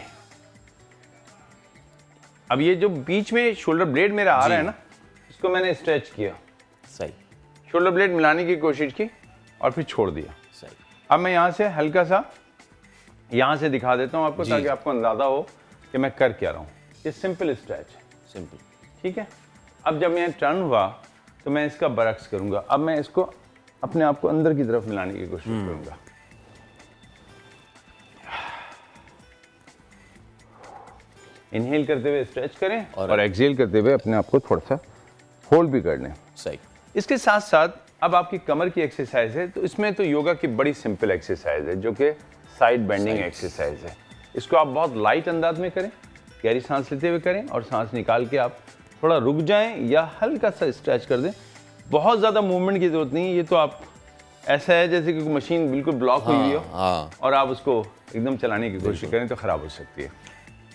अब ये जो बीच में शोल्डर ब्लेड मेरा आ रहा है ना, इसको मैंने स्ट्रेच किया, सही, शोल्डर ब्लेड मिलाने की कोशिश की और फिर छोड़ दिया। सही। अब मैं यहाँ से हल्का सा यहाँ से दिखा देता हूँ आपको, जी। ताकि आपको अंदाजा हो कि मैं कर क्या रहा हूँ। ये सिंपल स्ट्रेच है, सिंपल। ठीक है। अब जब मैं टर्न हुआ तो मैं इसका बरक्स करूंगा। अब मैं इसको अपने आप को अंदर की तरफ मिलाने की कोशिश करूंगा। इनहेल करते हुए स्ट्रेच करें और एक्सहेल करते हुए अपने आप को थोड़ा सा होल्ड भी कर लें। सही। इसके साथ साथ अब आपकी कमर की एक्सरसाइज है, तो इसमें तो योगा की बड़ी सिंपल एक्सरसाइज है जो कि साइड बेंडिंग एक्सरसाइज है। इसको आप बहुत लाइट अंदाज में करें, गहरी सांस लेते हुए करें और सांस निकाल के आप थोड़ा रुक जाएं या हल्का सा स्ट्रेच कर दें। बहुत ज़्यादा मूवमेंट की जरूरत नहीं है। ये तो आप ऐसा है जैसे कि मशीन बिल्कुल ब्लॉक हुई हुई हो और आप उसको एकदम चलाने की कोशिश करें तो ख़राब हो सकती है।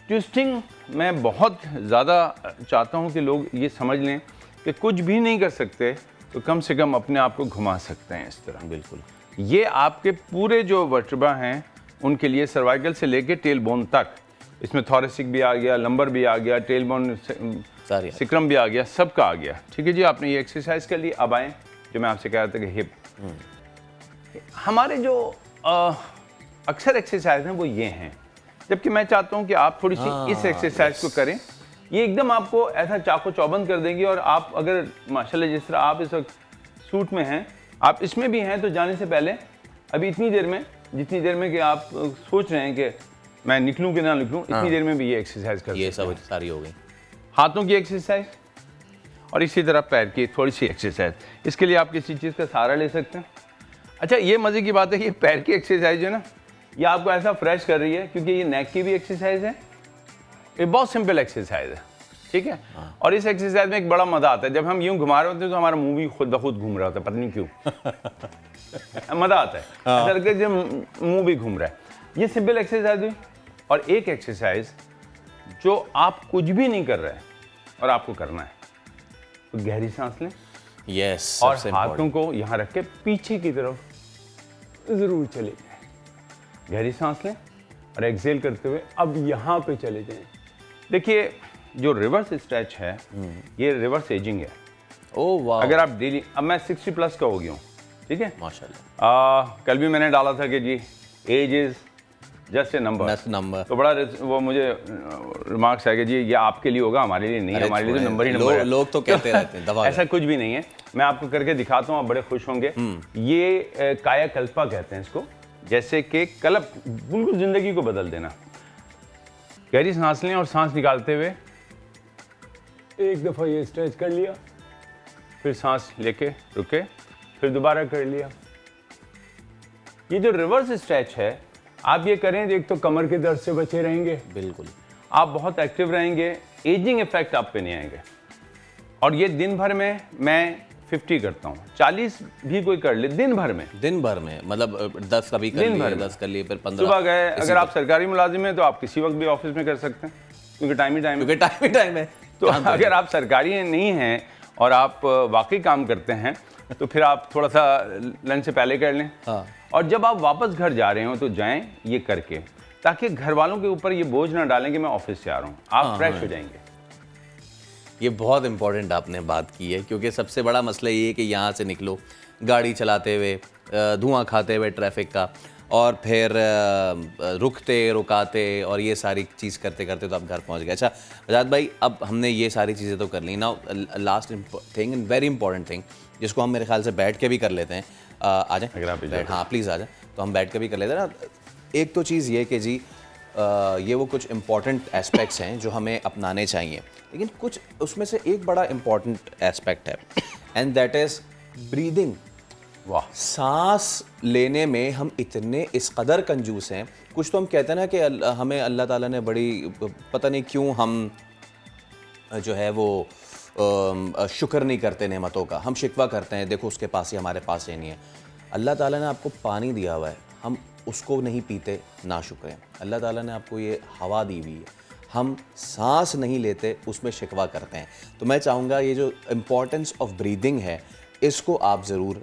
ट्विस्टिंग मैं बहुत ज़्यादा चाहता हूँ कि लोग ये समझ लें कि कुछ भी नहीं कर सकते तो कम से कम अपने आप को घुमा सकते हैं इस तरह। बिल्कुल, ये आपके पूरे जो वर्टेब्रा हैं उनके लिए सर्वाइकल से लेके टेल बोन तक, इसमें थोरेसिक भी आ गया, लंबर भी आ गया, टेल बोन सिक्रम भी आ गया, सबका आ गया। ठीक है जी, आपने ये एक्सरसाइज कर ली। अब आए जो मैं आपसे कह रहा था कि हिप, हमारे जो अक्सर एक्सरसाइज हैं वो ये हैं, जबकि मैं चाहता हूँ कि आप थोड़ी सी इस एक्सरसाइज को करें। ये एकदम आपको ऐसा चाको चौबंद कर देंगे। और आप अगर माशाल्लाह जिस तरह आप इस वक्त सूट में हैं, आप इसमें भी हैं, तो जाने से पहले अभी इतनी देर में, जितनी देर में कि आप सोच रहे हैं कि मैं निकलूं कि ना निकलूं, इतनी देर में भी ये एक्सरसाइज कर, ये सब सारी हो गई। हाथों की एक्सरसाइज और इसी तरह पैर की थोड़ी सी एक्सरसाइज। इसके लिए आप किसी चीज़ का सहारा ले सकते हैं। अच्छा, ये मज़े की बात है कि ये पैर की एक्सरसाइज है ना, ये आपको ऐसा फ्रेश कर रही है क्योंकि ये नेक की भी एक्सरसाइज है। ये बहुत सिंपल एक्सरसाइज है, ठीक है। और इस एक्सरसाइज में एक बड़ा मज़ा आता है, जब हम यूं घुमा रहे होते हैं तो हमारा मुंह भी खुद ब खुद घूम रहा होता है, पता नहीं क्यों। मज़ा आता है, ऐसा लगता है जब मुंह भी घूम रहा है। ये सिंपल एक्सरसाइज हुई। और एक एक्सरसाइज जो आप कुछ भी नहीं कर रहे हैं और आपको करना है, तो गहरी सांस लें। यस, और हाथों को यहाँ रख के पीछे की तरफ जरूर चले जाएं। गहरी सांस लें और एक्सहेल करते हुए अब यहाँ पे चले जाएं। देखिए, जो रिवर्स स्ट्रेच है ये रिवर्स एजिंग है। ओह वाह। अगर आप डेली, अब मैं 60 प्लस का हो गया हूँ, ठीक है माशाल्लाह। कल भी मैंने डाला था कि जी age is just a number, तो बड़ा वो मुझे रिमार्क्स है कि जी ये आपके लिए होगा, हमारे लिए नहीं है, हमारे लिए तो नंबर ही नंबर है। लोग तो कहते रहते हैं दबा ऐसा कुछ भी नहीं है। मैं आपको करके दिखाता हूँ, आप बड़े खुश होंगे। ये कायाकल्पा कहते हैं इसको, जैसे कि कल्प, बिल्कुल जिंदगी को बदल देना। गहरी सांस लें और सांस निकालते हुए एक दफ़ा ये स्ट्रेच कर लिया, फिर सांस लेके रुके, फिर दोबारा कर लिया। ये जो रिवर्स स्ट्रेच है, आप ये करें तो एक तो कमर के दर्द से बचे रहेंगे, बिल्कुल, आप बहुत एक्टिव रहेंगे, एजिंग इफेक्ट आप पे नहीं आएंगे। और ये दिन भर में मैं 50 करता हूँ, 40 भी कोई कर ले दिन भर में मतलब 10 कभी कर लिए, 10 कर लिए, फिर 15। सुबह गए, अगर आप सरकारी मुलाजिम हैं तो आप किसी वक्त भी ऑफिस में कर सकते हैं, क्योंकि टाइम ही टाइम है। तो अगर आप सरकारी नहीं हैं और आप वाकई काम करते हैं तो फिर आप थोड़ा सा लंच से पहले कर लें। और जब आप वापस घर जा रहे हो तो जाएं ये करके, ताकि घर वालों के ऊपर ये बोझ ना डालें कि मैं ऑफिस से आ रहा हूँ, आप फ्रेश हो जाएंगे। ये बहुत इंपॉर्टेंट आपने बात की है, क्योंकि सबसे बड़ा मसला ये है कि यहाँ से निकलो गाड़ी चलाते हुए, धुआं खाते हुए ट्रैफिक का, और फिर रुकाते और ये सारी चीज़ करते करते तो आप घर पहुँच गए। अच्छा आज़ाद भाई, अब हमने ये सारी चीज़ें तो कर ली ना, last thing and very important thing जिसको हम मेरे ख्याल से बैठ के भी कर लेते हैं। आ जाए, हाँ प्लीज़ आ जाए, तो हम बैठ के भी कर लेते हैं ना। एक तो चीज़ ये कि जी ये वो कुछ इम्पॉर्टेंट एस्पेक्ट्स हैं जो हमें अपनाने चाहिए, लेकिन कुछ उसमें से एक बड़ा इम्पॉर्टेंट एस्पेक्ट है, एंड दैट इज़ ब्रीदिंग। वाह, सांस लेने में हम इतने इस कदर कंजूस हैं। कुछ तो हम कहते हैं ना कि हमें अल्लाह ताला ने बड़ी, पता नहीं क्यों हम जो है वो शुक्र नहीं करते नेमतों का, हम शिकवा करते हैं, देखो उसके पास ही हमारे पास ही नहीं है। अल्लाह ताला ने आपको पानी दिया हुआ है, हम उसको नहीं पीते, ना शुक्र है। अल्लाह ताला ने आपको ये हवा दी हुई है, हम सांस नहीं लेते, उसमें शिकवा करते हैं। तो मैं चाहूँगा ये जो इम्पोर्टेंस ऑफ ब्रीदिंग है इसको आप ज़रूर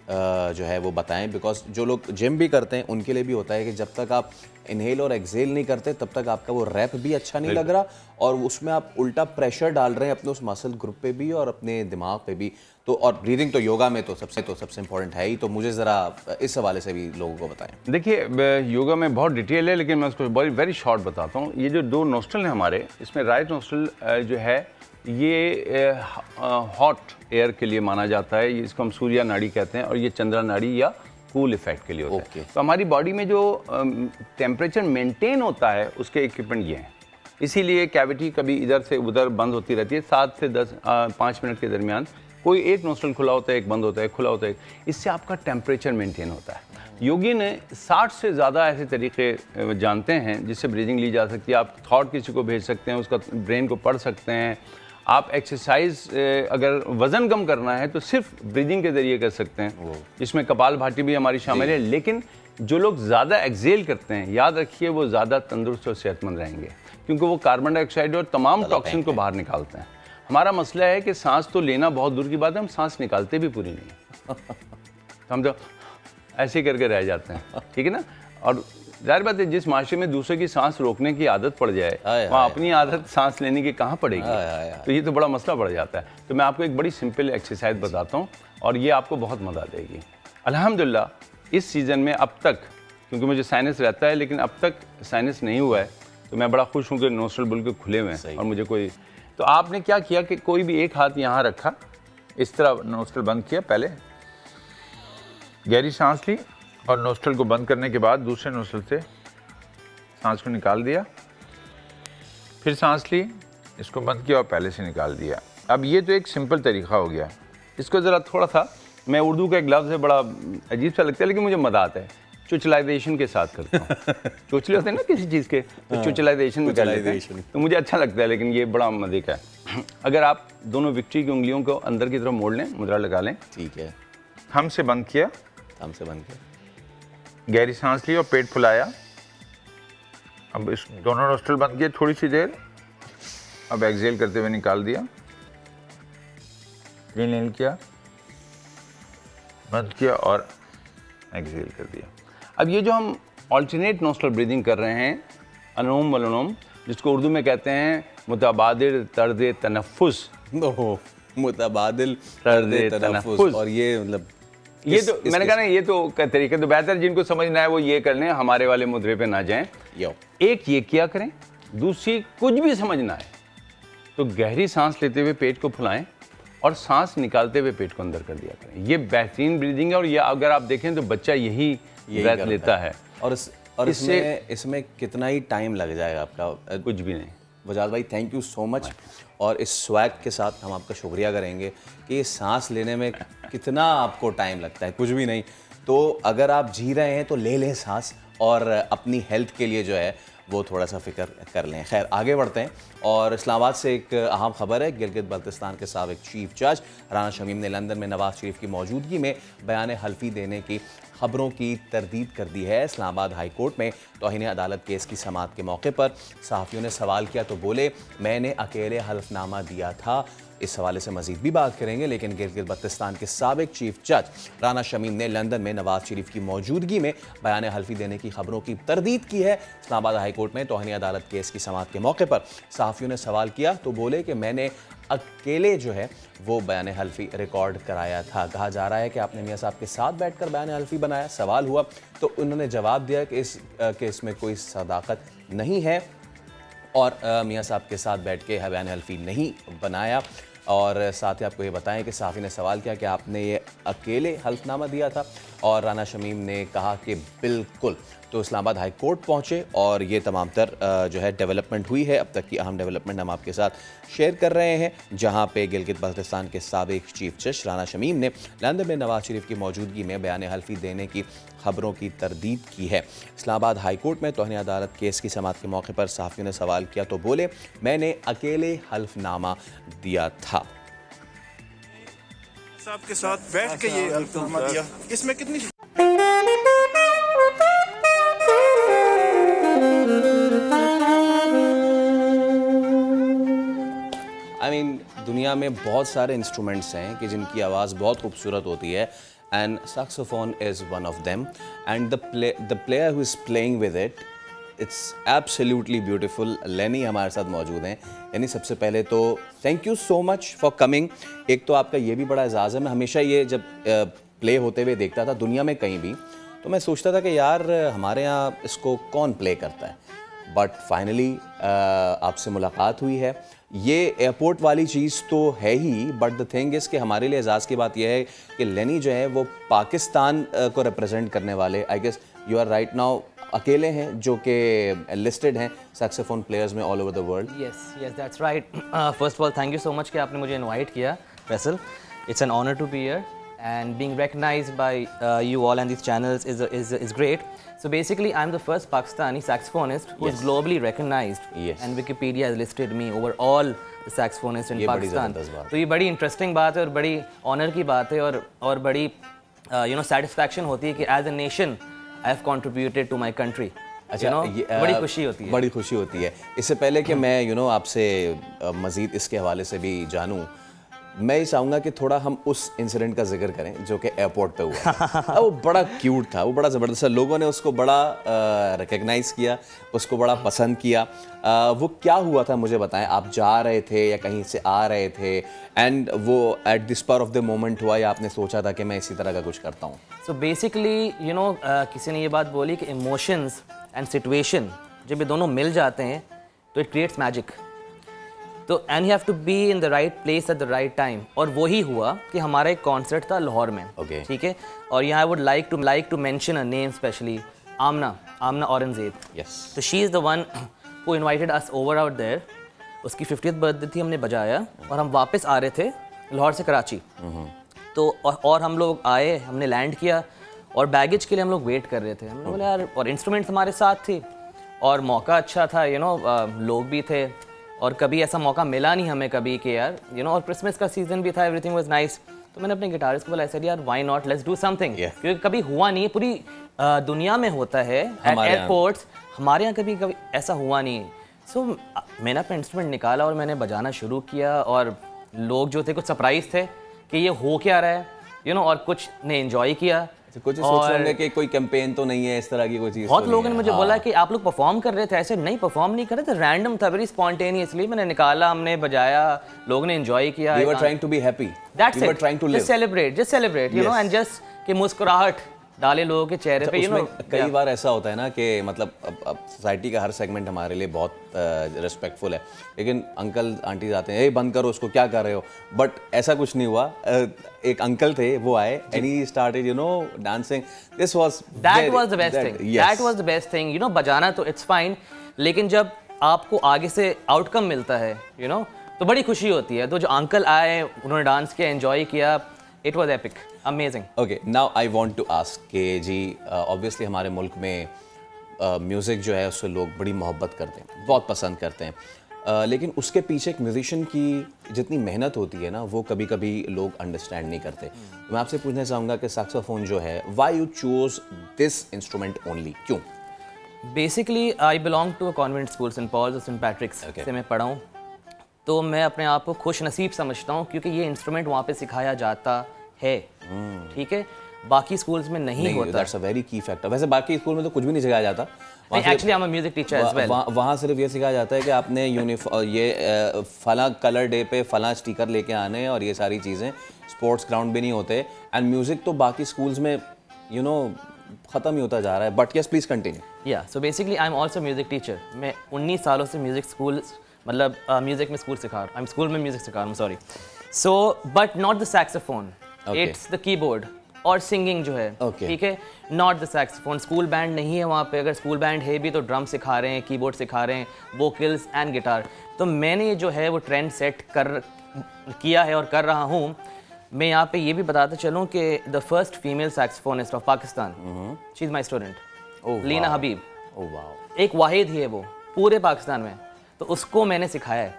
जो है वो बताएं, बिकॉज जो लोग जिम भी करते हैं उनके लिए भी होता है कि जब तक आप इनहेल और एक्सेल नहीं करते तब तक आपका वो रैप भी अच्छा नहीं लग रहा, और उसमें आप उल्टा प्रेशर डाल रहे हैं अपने उस मसल ग्रुप पे भी और अपने दिमाग पे भी। तो और ब्रीदिंग तो योगा में तो सबसे इम्पोर्टेंट है ही। तो मुझे ज़रा इस हवाले से भी लोगों को बताएं। देखिए योगा में बहुत डिटेल है, लेकिन मैं उसको वेरी शॉर्ट बताता हूँ। ये जो 2 नोस्ट्रल हैं हमारे, इसमें राइट नोस्ट्रल जो है ये हॉट एयर के लिए माना जाता है, इसको हम सूर्या नाड़ी कहते हैं, और ये चंद्रा नाड़ी या कूल इफेक्ट के लिए होता है। तो हमारी बॉडी में जो टेम्परेचर मेंटेन होता है उसके इक्विपमेंट ये हैं, इसीलिए कैविटी कभी इधर से उधर बंद होती रहती है। 7 से 5 मिनट के दरमियान कोई एक नोस्ट्रल खुला होता है, एक बंद होता है, एक खुला होता है, इससे आपका टेम्परेचर मेंटेन होता है। योगी ने 60 से ज़्यादा ऐसे तरीके जानते हैं जिससे ब्रीदिंग ली जा सकती है। आप थॉट किसी को भेज सकते हैं, उसका ब्रेन को पढ़ सकते हैं। आप एक्सरसाइज अगर वज़न कम करना है तो सिर्फ ब्रीदिंग के ज़रिए कर सकते हैं, जिसमें कपाल भाती भी हमारी शामिल है। लेकिन जो लोग ज़्यादा एक्सेल करते हैं, याद रखिए वो ज़्यादा तंदुरुस्त और सेहतमंद रहेंगे, क्योंकि वो कार्बन डाइऑक्साइड और तमाम टॉक्सिन को बाहर निकालते हैं। हमारा मसला है कि सांस तो लेना बहुत दूर की बात है, हम सांस निकालते भी पूरी नहीं है। हम तो ऐसे करके रह जाते हैं, ठीक है ना। और जाहिर बात है जिस माशरे में दूसरे की सांस रोकने की आदत पड़ जाए, वहाँ अपनी आदत सांस लेने की कहाँ पड़ेगी। तो ये तो बड़ा मसला पड़ जाता है। तो मैं आपको एक बड़ी सिंपल एक्सरसाइज बताता हूँ और ये आपको बहुत मज़ा देगी। अल्हम्दुलिल्लाह इस सीज़न में अब तक, क्योंकि मुझे साइनस रहता है लेकिन अब तक साइनस नहीं हुआ है, तो मैं बड़ा खुश हूँ कि नोस्ट्रल बिल्कुल खुले हुए हैं और मुझे कोई। तो आपने क्या किया कि कोई भी एक हाथ यहाँ रखा, इस तरह नोस्ट्रल बंद किया, पहले गहरी सांस ली और नोस्ट्रल को बंद करने के बाद दूसरे नोस्ट्रल से सांस को निकाल दिया, फिर सांस ली, इसको बंद किया और पहले से निकाल दिया। अब ये तो एक सिंपल तरीका हो गया। इसको ज़रा थोड़ा सा, मैं उर्दू का एक लफ्ज़ है, बड़ा अजीब सा लगता है लेकिन मुझे मज़ा आता है, चुचलाइजेशन के साथ करता हूँ। चुचले होते हैं ना किसी चीज़ के, तो चुचलाइजेशन में कर लेते हैं, तो मुझे अच्छा लगता है, लेकिन ये बड़ा मज़े का है। अगर आप दोनों विक्ट्री की उंगलियों को अंदर की तरफ मोड़ लें, मुद्रा लगा लें, ठीक है। थंब से बंद किया, थंब से बंद किया, गहरी सांस ली और पेट फुलाया। अब इस दोनों नोस्ट्रल बंद किए थोड़ी सी देर, अब एक्सेल करते हुए निकाल दिया, इनहेल किया, बंद किया और एक्सेल कर दिया। अब ये जो हम ऑल्टरनेट नोस्ट्रल ब्रीदिंग कर रहे हैं, अनुलोम विलोम, जिसको उर्दू में कहते हैं मुतबादिल तर्ज़ तनफ़ुस, मुतबादिल तर्ज़ तनफ़ुस, और ये मतलब ये तो मैंने कहा ना, ये तो तरीके तो बेहतर जिनको समझना है वो ये कर लें, हमारे वाले मुद्रे पे ना जाएं। एक ये किया करें, दूसरी कुछ भी समझना है तो गहरी सांस लेते हुए पेट को फुलाएं और सांस निकालते हुए पेट को अंदर कर दिया करें। ये बेहतरीन ब्रीदिंग है और ये अगर आप देखें तो बच्चा यही ब्रेथ लेता है। और इसमें कितना ही टाइम लग जाएगा आपका? कुछ भी नहीं। वजाद भाई थैंक यू सो मच, और इस स्वैग के साथ हम आपका शुक्रिया करेंगे कि ये सांस लेने में कितना आपको टाइम लगता है, कुछ भी नहीं। तो अगर आप जी रहे हैं तो ले लें सांस, और अपनी हेल्थ के लिए जो है वो थोड़ा सा फिक्र कर लें। खैर आगे बढ़ते हैं, और इस्लामाबाद से एक अहम खबर है। गिलगित बल्तिस्तान के साबिक चीफ जज राना शमीम ने लंदन में नवाज शरीफ की मौजूदगी में बयान हल्फी देने की खबरों की तरदीद कर दी है। इस्लामाबाद हाई कोर्ट में तौहीन अदालत केस की समाअत के मौके पर सहाफ़ियों ने सवाल किया तो बोले, मैंने अकेले हल्फनामा दिया था। इस हवाले से मजीद भी बात करेंगे, लेकिन गिलगित बल्तिस्तान के साबिक चीफ जज राना शमीम ने लंदन में नवाज शरीफ की मौजूदगी में बयान हल्फी देने की खबरों की तरदीद की है। इस्लामाबाद हाई कोर्ट में तौहीन अदालत केस की समाअत के मौके पर सहाफ़ियों ने सवाल किया तो बोले कि मैंने अकेले जो है वो बयान हल्फी रिकॉर्ड कराया था। कहा जा रहा है कि आपने मियाँ साहब के साथ बैठकर बयान हल्फी बनाया। सवाल हुआ तो उन्होंने जवाब दिया कि इस केस में कोई सदाकत नहीं है और मियाँ साहब के साथ बैठ के बयान हल्फी नहीं बनाया। और साथ ही आपको ये बताएं कि साफ़ी ने सवाल किया कि आपने ये अकेले हल्फनामा दिया था, और राना शमीम ने कहा कि बिल्कुल। तो इस्लामाबाद हाई कोर्ट पहुँचे और ये तमाम तर जो है डेवलपमेंट हुई है। अब तक की अहम डेवलपमेंट हम आपके साथ शेयर कर रहे हैं, जहाँ पे गिलगित बल्तिस्तान के साबिक चीफ जस्टिस राना शमीम ने लंदन में नवाज शरीफ की मौजूदगी में बयान हल्फी देने की खबरों की तरदीद की है। इस्लामाबाद हाई कोर्ट में तौहीन अदालत केस की समाअत के मौके पर सहाफ़ियों ने सवाल किया तो बोले, मैंने अकेले हल्फनामा दिया था। साहब के साथ बैठ के ये हल्फनामा दिया, इसमें कितनी दुनिया में बहुत सारे इंस्ट्रूमेंट्स हैं कि जिनकी आवाज़ बहुत खूबसूरत होती है, and saxophone is one of them, and the player who is playing with it, it's absolutely beautiful. लेनी हमारे साथ मौजूद हैं। यानी सबसे पहले तो thank you so much for coming. एक तो आपका ये भी बड़ा एजाज़ है। मैं हमेशा ये जब प्ले होते हुए देखता था दुनिया में कहीं भी, तो मैं सोचता था कि यार हमारे यहाँ इसको कौन प्ले करता है, बट फाइनली आपसे मुलाकात हुई है। ये एयरपोर्ट वाली चीज़ तो है ही, बट द थिंग इज़ कि हमारे लिए एजाज़ की बात यह है कि लेनी जो है वो पाकिस्तान को रिप्रेजेंट करने वाले, I guess you are right now अकेले हैं जो कि लिस्टेड हैं सैक्सोफोन प्लेयर्स में all over the world. Yes that's right. First of all thank you so much कि आपने मुझे इनवाइट किया Faisal. It's an honour to be here and being recognized by you all and these channels is great. So basically I'm the first Pakistani saxophonist who is globally recognized, and Wikipedia has listed me over all the saxophonists in Pakistan. तो ये बड़ी interesting बात है और बड़ी honor की बात है और बड़ी satisfaction होती है कि as a nation I have contributed to my country. अच्छा, बड़ी खुशी होती है। बड़ी खुशी होती है। इससे पहले कि मैं आपसे मज़ीद इसके हवाले से भी जानूँ, मैं ये चाहूँगा कि थोड़ा हम उस इंसिडेंट का जिक्र करें जो कि एयरपोर्ट पे हुआ। वो बड़ा क्यूट था, वो बड़ा ज़बरदस्त था, लोगों ने उसको बड़ा रिकग्नाइज़ किया, उसको बड़ा पसंद किया। वो क्या हुआ था मुझे बताएं। आप जा रहे थे या कहीं से आ रहे थे, एंड वो at the spur of the moment हुआ या आपने सोचा था कि मैं इसी तरह का कुछ करता हूँ? सो बेसिकली किसी ने ये बात बोली कि इमोशंस एंड सिचुएशन जब ये दोनों मिल जाते हैं तो इट क्रिएट्स मैजिक। तो and you have to be in the right place at the right time, और वही हुआ कि हमारा एक कॉन्सर्ट था लाहौर में। ठीक है, और यहाँ I would like to mention a name specially, Amna Aurangzeb. तो she is the one who invited us over out there. उसकी 50th बर्थडे थी, हमने बजाया और हम वापस आ रहे थे लाहौर से कराची। तो और हम लोग आए, हमने लैंड किया और बैगेज के लिए हम लोग वेट कर रहे थे। हमने बोला यार, और इंस्ट्रूमेंट्स हमारे साथ थी और मौका अच्छा था, लोग भी थे, और कभी ऐसा मौका मिला नहीं हमें कभी कि यार और क्रिसमस का सीजन भी था, एवरीथिंग वाज नाइस। तो मैंने अपने गिटारिस्ट को बोला ऐसा, यार why not, let's do something, क्योंकि कभी हुआ नहीं, पूरी दुनिया में होता है एट एयरपोर्ट्स, हमारे यहाँ कभी ऐसा हुआ नहीं। सो मैंने अपना इंस्ट्रूमेंट निकाला और मैंने बजाना शुरू किया, और लोग जो थे कुछ सरप्राइज थे कि ये हो क्या रहा है, और कुछ ने एंजॉय किया। कुछ सोच रहे होंगे कि कोई कैंपेन तो नहीं है, इस तरह की कोई चीज़। बहुत लोगों ने मुझे बोला कि आप लोग परफॉर्म कर रहे थे, ऐसे नहीं परफॉर्म नहीं कर रहे थे, रैंडम था, वेरी स्पॉन्टेनियसली मैंने निकाला, हमने बजाया, लोगों ने एंजॉय किया। We were trying to be happy. That's it. We were it. trying to live. Just celebrate, and just कि मुस्कुराहट डाले लोगों के चेहरे पे। कई बार ऐसा होता है ना कि मतलब अब सोसाइटी का हर सेगमेंट हमारे लिए बहुत रिस्पेक्टफुल है, लेकिन अंकल आंटी आते हैं, बंद करो उसको, क्या कर रहे हो, बट ऐसा कुछ नहीं हुआ। एक अंकल थे, वो आए and he started dancing. That was the best thing. बजाना तो इट्स फाइन, लेकिन जब आपको आगे से आउटकम मिलता है तो बड़ी खुशी होती है। तो जो अंकल आए, उन्होंने डांस किया, एंजॉय किया, it was epic, amazing. Okay, now I want to ask के जी, ऑब्वियसली हमारे मुल्क में म्यूज़िक जो है उससे लोग बड़ी मोहब्बत करते हैं, बहुत पसंद करते हैं, लेकिन उसके पीछे एक म्यूजिशियन की जितनी मेहनत होती है ना, वो कभी कभी लोग अंडरस्टैंड नहीं करते। मैं आपसे पूछना चाहूँगा कि सैक्सोफोन जो है, why you choose this instrument only, क्यों? Basically I belong to a convent school, Saint Paul's और सेंट पैट्रिक्स से मैं पढ़ा हूँ। तो मैं अपने आप को खुश नसीब समझता हूँ क्योंकि ये इंस्ट्रूमेंट वहाँ पे सिखाया जाता है। ठीक है, बाकी स्कूल्स में नहीं होता। दैट्स अ वेरी की फैक्टर। वैसे बाकी स्कूल में तो कुछ भी नहीं सिखाया जाता। Actually I am a music teacher as well. वहाँ सिर्फ ये सिखाया जाता है कि आपने ये फला कलर डे पे फला स्टिकर लेके आने हैं और ये सारी चीज़ें। स्पोर्ट्स ग्राउंड भी नहीं होते, एंड म्यूजिक तो बाकी स्कूल्स में ख़त्म ही होता जा रहा है। But yes, please continue. Yeah so basically I am also music teacher. मैं 19 सालों से म्यूजिक स्कूल, मतलब म्यूजिक में स्कूल सिखा रहा हूँ, स्कूल में म्यूजिक सिखा रहा हूँ, sorry. So, but not the saxophone. Okay. It's the keyboard और singing जो है, Okay. ठीक है, not the saxophone. School band नहीं है वहाँ पे, अगर स्कूल बैंड है भी तो ड्रम सिखा रहे हैं, कीबोर्ड सिखा रहे हैं, वोकल्स एंड गिटार। तो मैंने जो है वो ट्रेंड सेट किया है और कर रहा हूँ। मैं यहाँ पे ये भी बताता चलूँ कि the first female saxophonist of Pakistan, she is my student, Leena Habib. एक वाहिद ही है वो पूरे पाकिस्तान में, तो उसको मैंने सिखाया है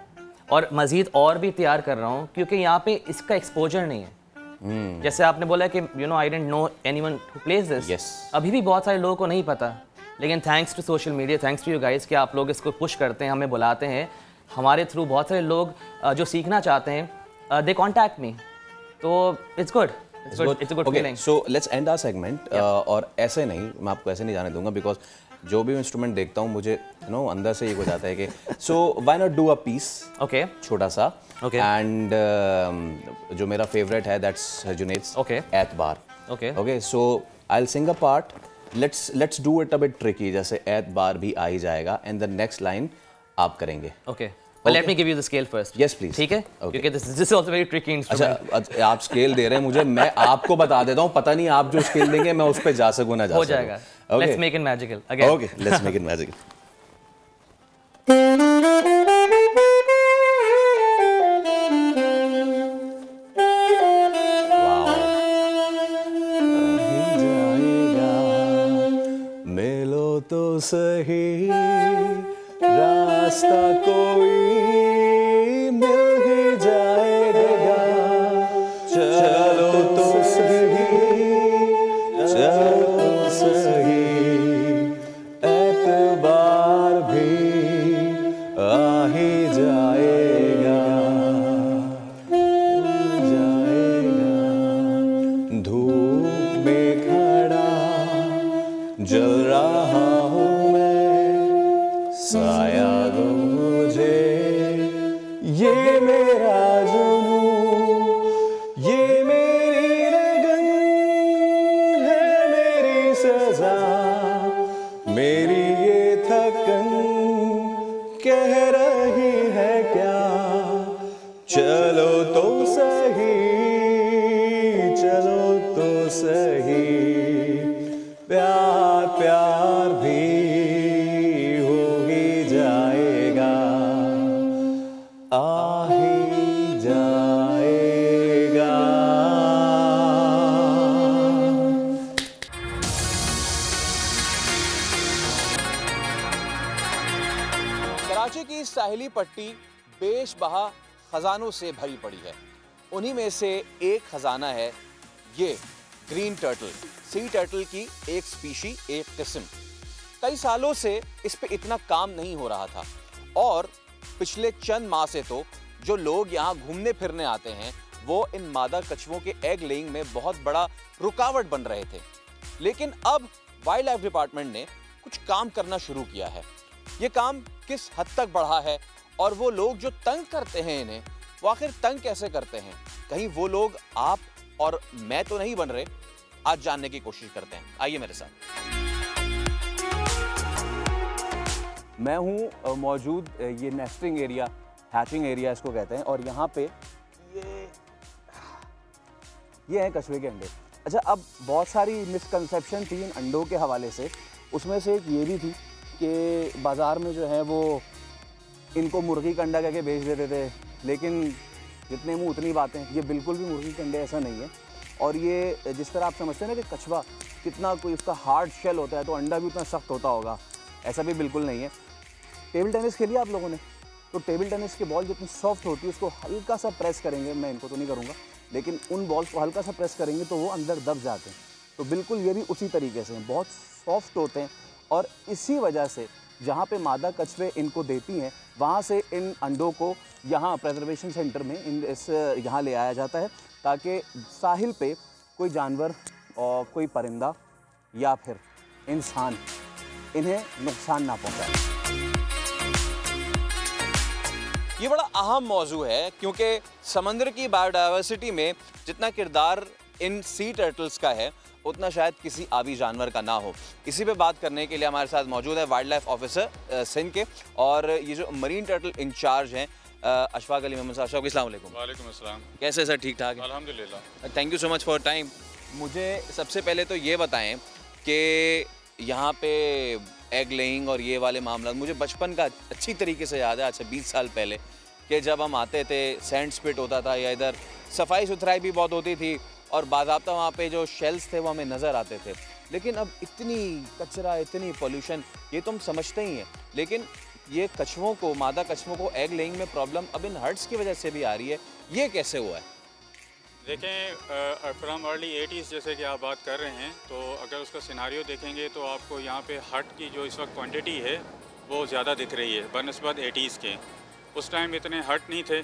और मज़ीद और भी तैयार कर रहा हूँ, क्योंकि यहाँ पे इसका एक्सपोजर नहीं है। जैसे आपने बोला कि you know I didn't know anyone who plays this, अभी भी बहुत सारे लोगों को नहीं पता, लेकिन thanks to social media, thanks to you guys कि आप लोग इसको पुश करते हैं, हमें बुलाते हैं, हमारे थ्रू बहुत सारे लोग जो सीखना चाहते हैं दे कॉन्टैक्ट मी, तो it's good, it's a good feeling. So let's end our segment. और ऐसे नहीं, मैं आपको ऐसे नहीं जाने दूंगा, बिकॉज जो भी इंस्ट्रूमेंट देखता हूँ मुझे यू नो अंदर से ये हो जाता है कि so why not do a piece, okay, छोटा सा, ओके, एंड जो मेरा फेवरेट है that's Junaid, okay, Aitbaar, okay, okay, so I will sing a part, let's do it a bit tricky, जैसे एतबार भी आ ही जाएगा एंड द नेक्स्ट लाइन आप करेंगे, okay. But let me give you the scale first. Yes, please. ठीक है? क्योंकि this is also very tricky instrument. अच्छा, आप स्केल दे रहे हैं मुझे, मैं आपको बता देता हूँ, पता नहीं आप जो स्केल देंगे मैं उस पे जा सकूँ ना जा सकूँ। हो जाएगा। Okay. Let's make it magical. Again. Okay, let's make it magical. मिलो तो सही रास्ता कोई मिल ही जाएगा, चलो तो सही, चलो सही, एतबार भी आ ही जाएगा, धूप में खड़ा जल रहा हूँ मैं, साया दो मुझे, ये मेरा जुनून, ये मेरी लगन है, मेरी सजा, मेरी ये थकन कह रही है क्या, चलो तो सही, चलो तो सही, प्यार प्यार भी हो ही जाएगा, आ ही जाएगा। कराची की साहिली पट्टी बेशबहा खजानों से भरी पड़ी है। उन्हीं में से एक खजाना है ये ग्रीन टर्टल, सी टर्टल की एक स्पीशी, एक किस्म। कई सालों से इस पे इतना काम नहीं हो रहा था और पिछले चंद माह से तो जो लोग यहाँ घूमने फिरने आते हैं वो इन मादा कछुओं के एग लेइंग में बहुत बड़ा रुकावट बन रहे थे। लेकिन अब वाइल्ड लाइफ डिपार्टमेंट ने कुछ काम करना शुरू किया है। ये काम किस हद तक बढ़ा है और वो लोग जो तंग करते हैं इन्हें, वो आखिर तंग कैसे करते हैं, कहीं वो लोग आप और मैं तो नहीं बन रहे, आज जानने की कोशिश करते हैं। आइए मेरे साथ। मैं हूँ मौजूद ये नेस्टिंग एरिया, हैचिंग एरिया इसको कहते हैं, और यहाँ पे ये है कछुए के अंडे। अच्छा, अब बहुत सारी मिसकंसेप्शन थी इन अंडों के हवाले से। उसमें से एक ये भी थी कि बाज़ार में जो है वो इनको मुर्गी का अंडा कह के बेच देते थे, लेकिन जितने मुँह उतनी बातें, ये बिल्कुल भी मुर्गी के अंडे ऐसा नहीं है। और ये जिस तरह आप समझते हैं ना कि कछुआ कितना कोई उसका हार्ड शेल होता है तो अंडा भी उतना सख्त होता होगा, ऐसा भी बिल्कुल नहीं है। टेबल टेनिस खेलिए आप लोगों ने, तो टेबल टेनिस की बॉल जितनी सॉफ्ट होती है उसको हल्का सा प्रेस करेंगे, मैं इनको तो नहीं करूँगा, लेकिन उन बॉल्स को हल्का सा प्रेस करेंगे तो वो अंदर दब जाते हैं। तो बिल्कुल ये भी उसी तरीके से हैं, बहुत सॉफ्ट होते हैं। और इसी वजह से जहाँ पे मादा कछुए इनको देती हैं वहाँ से इन अंडों को यहाँ प्रिजर्वेशन सेंटर में यहाँ ले आया जाता है, ताकि साहिल पे कोई जानवर और कोई परिंदा या फिर इंसान इन्हें नुकसान ना पहुँचाए। ये बड़ा अहम मौजू है क्योंकि समंदर की बायोडाइवर्सिटी में जितना किरदार इन सी टर्टल्स का है उतना शायद किसी आबी जानवर का ना हो। इसी पे बात करने के लिए हमारे साथ मौजूद है वाइल्ड लाइफ ऑफिसर सिंध के, और ये जो मरीन टर्टल इंचार्ज हैं अशफाक अली मेमन साहब। अशफाक, अस्सलाम वालेकुम। वालेकुम अस्सलाम। कैसे सर? ठीक ठाक? अल्हम्दुलिल्लाह। Thank you so much for time. मुझे सबसे पहले तो ये बताएं कि यहाँ पे एग लेइंग और ये वाले मामला मुझे बचपन का अच्छी तरीके से याद है, आज से 20 साल पहले, कि जब हम आते थे सैंड स्पिट होता था या इधर सफाई सुथराई भी बहुत होती थी और बाज़ाब्ता वहाँ पे जो शेल्स थे वो हमें नज़र आते थे। लेकिन अब इतनी कचरा, इतनी पोल्यूशन, ये तो हम समझते ही हैं, लेकिन ये कछुओं को, मादा कछुओं को एग लेइंग में प्रॉब्लम अब इन हर्ट्स की वजह से भी आ रही है, ये कैसे हुआ है? देखें, फ्रॉम अर्ली 80s जैसे कि आप बात कर रहे हैं, तो अगर उसका सिनारियो देखेंगे तो आपको यहाँ पे हर्ट की जो इस वक्त क्वांटिटी है वो ज़्यादा दिख रही है बनस्बत 80s के। उस टाइम इतने हर्ट नहीं थे,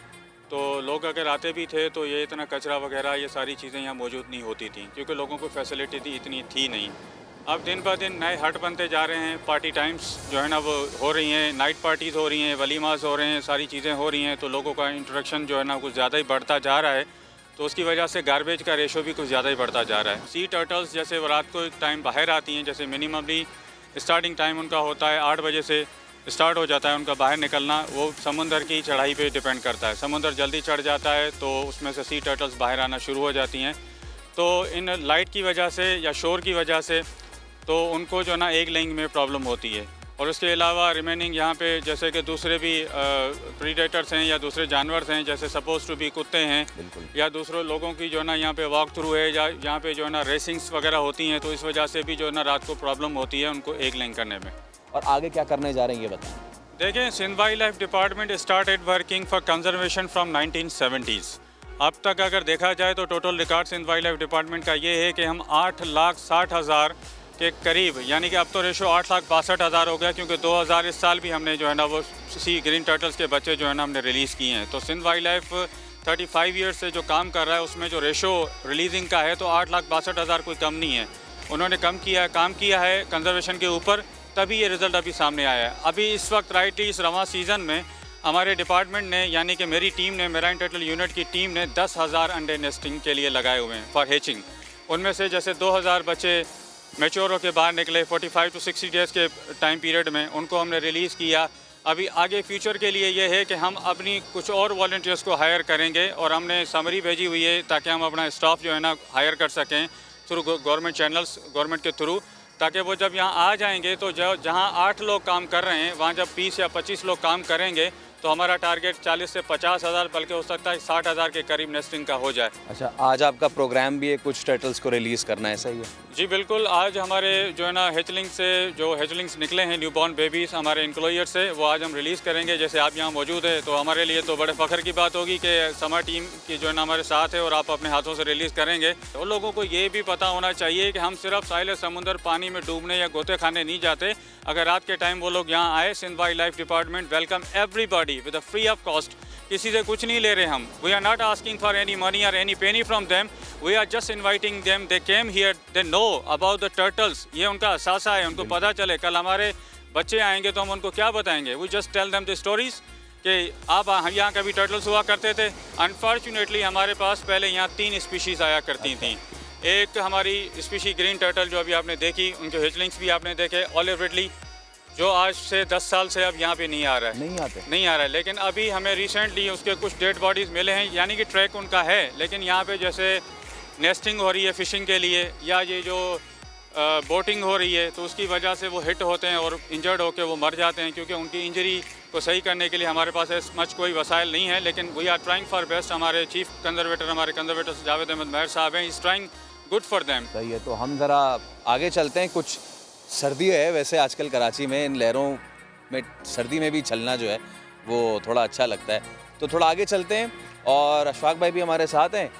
तो लोग अगर आते भी थे तो ये इतना कचरा वगैरह ये सारी चीज़ें यहाँ मौजूद नहीं होती थी, क्योंकि लोगों को फैसिलिटी इतनी थी नहीं। अब दिन ब दिन नए हट बनते जा रहे हैं, पार्टी टाइम्स जो है ना वो हो रही हैं, नाइट पार्टीज़ हो रही हैं, वलीमास हो रहे हैं, सारी चीज़ें हो रही हैं, तो लोगों का इंट्रोडक्शन जो है ना कुछ ज़्यादा ही बढ़ता जा रहा है, तो उसकी वजह से गार्बेज का रेशो भी कुछ ज़्यादा ही बढ़ता जा रहा है। सी टर्टल्स जैसे वो रात को एक टाइम बाहर आती हैं, जैसे मिनिममली स्टार्टिंग टाइम उनका होता है 8 बजे से स्टार्ट हो जाता है उनका बाहर निकलना, वो समुंदर की चढ़ाई पे डिपेंड करता है। समुंदर जल्दी चढ़ जाता है तो उसमें से सी टर्टल्स बाहर आना शुरू हो जाती हैं, तो इन लाइट की वजह से या शोर की वजह से तो उनको जो ना एग लेइंग में प्रॉब्लम होती है। और उसके अलावा रिमेनिंग यहाँ पे जैसे कि दूसरे भी प्रीडेटर्स हैं या दूसरे जानवर हैं, जैसे सपोज टू भी कुत्ते हैं या दूसरों लोगों की जो ना यहाँ पे वॉक थ्रू है या यहाँ पे जो है ना रेसिंग्स वगैरह होती हैं, तो इस वजह से भी जो है ना रात को प्रॉब्लम होती है उनको एग लेइंग करने में। और आगे क्या करने जा रहे हैं ये बताएं। देखें, Sindh wildlife department started working for conservation from 1970s। अब तक अगर देखा जाए तो total record Sindh wildlife department का ये है कि हम 8,60,000 के करीब, यानी कि अब तो रेशो 8,62,000 हो गया, क्योंकि 2000 इस साल भी हमने जो है ना वो सी ग्रीन टर्टल्स के बच्चे जो है ना हमने रिलीज़ किए हैं। तो सिंध वाइल्ड लाइफ 35 ईयर्स से जो काम कर रहा है उसमें जो रेशो रिलीजिंग का है तो 8,62,000 कोई कम नहीं है। उन्होंने काम किया है कंजर्वेशन के ऊपर, तभी ये रिज़ल्ट अभी सामने आया है। अभी इस वक्त राइटली इस रवां सीज़न में हमारे डिपार्टमेंट ने, यानी कि मेरी टीम ने, मेराइन टर्टल यूनिट की टीम ने 10,000 अंडे नेस्टिंग के लिए लगाए हुए हैं फॉर हैचिंग। उनमें से जैसे 2,000 बच्चे मैच्योर होकर बाहर निकले 45 to 60 डेज़ के टाइम पीरियड में, उनको हमने रिलीज़ किया। अभी आगे फ्यूचर के लिए ये है कि हम अपनी कुछ और वॉलंटियर्स को हायर करेंगे और हमने समरी भेजी हुई है ताकि हम अपना स्टाफ जो है ना हायर कर सकें थ्रू गवर्नमेंट चैनल्स, गवर्नमेंट के थ्रू, ताकि वो जब यहाँ आ जाएंगे तो जहाँ 8 लोग काम कर रहे हैं वहाँ जब 20 या 25 लोग काम करेंगे तो हमारा टारगेट 40 से 50,000 बल्कि हो सकता है 60,000 के करीब नेस्टिंग का हो जाए। अच्छा, आज आपका प्रोग्राम भी है, कुछ टर्टल्स को रिलीज़ करना है, सही है? जी बिल्कुल, आज हमारे जो है ना हैचलिंग से जो हैचलिंग्स निकले हैं न्यूबॉर्न बेबीज़ हमारे एम्प्लॉयर से, वो आज हम रिलीज़ करेंगे। जैसे आप यहाँ मौजूद है तो हमारे लिए तो बड़े फ़ख्र की बात होगी कि समा टीम की जो है ना हमारे साथ है और आप अपने हाथों से रिलीज़ करेंगे। तो लोगों को ये भी पता होना चाहिए कि हम सिर्फ साहिल समुंदर पानी में डूबने या गोते खाने नहीं जाते। अगर रात के टाइम वो लोग यहाँ आए, Sindh wildlife department welcome everybody with a free of cost, किसी से कुछ नहीं ले रहे हम। We are not asking for any money और any penny from them, we are just inviting them, they came here, they know about the turtles. ये उनका असासा है, उनको पता चले। कल हमारे बच्चे आएंगे तो हम उनको क्या बताएंगे? We just tell them the stories कि आप यहाँ कभी टर्टल्स हुआ करते थे। अनफॉर्चुनेटली हमारे पास पहले यहाँ 3 स्पीशीज़ आया करती थीं। एक हमारी स्पीशी ग्रीन टर्टल जो अभी आपने देखी, उनके हिचलिंग्स भी आपने देखे, ऑलिव रिडली, जो आज से 10 साल से अब यहाँ पे नहीं आ रहा है, नहीं आ रहा है। लेकिन अभी हमें रिसेंटली उसके कुछ डेड बॉडीज़ मिले हैं, यानी कि ट्रैक उनका है, लेकिन यहाँ पे जैसे नेस्टिंग हो रही है फ़िशिंग के लिए या ये जो बोटिंग हो रही है तो उसकी वजह से वो हिट होते हैं और इंजर्ड होकर वो मर जाते हैं, क्योंकि उनकी इंजरी को सही करने के लिए हमारे पास एस मच कोई वसाइल नहीं है। लेकिन we are trying for best. हमारे चीफ कंजर्वेटर, हमारे कंजर्वेटर जावेद अहमद महर साहब हैं, is trying good for them. सही है, तो हम ज़रा आगे चलते हैं। कुछ सर्दी है वैसे आजकल कराची में, इन लहरों में सर्दी में भी चलना जो है वो थोड़ा अच्छा लगता है, तो थोड़ा आगे चलते हैं। और अशफाक भाई भी हमारे साथ हैं,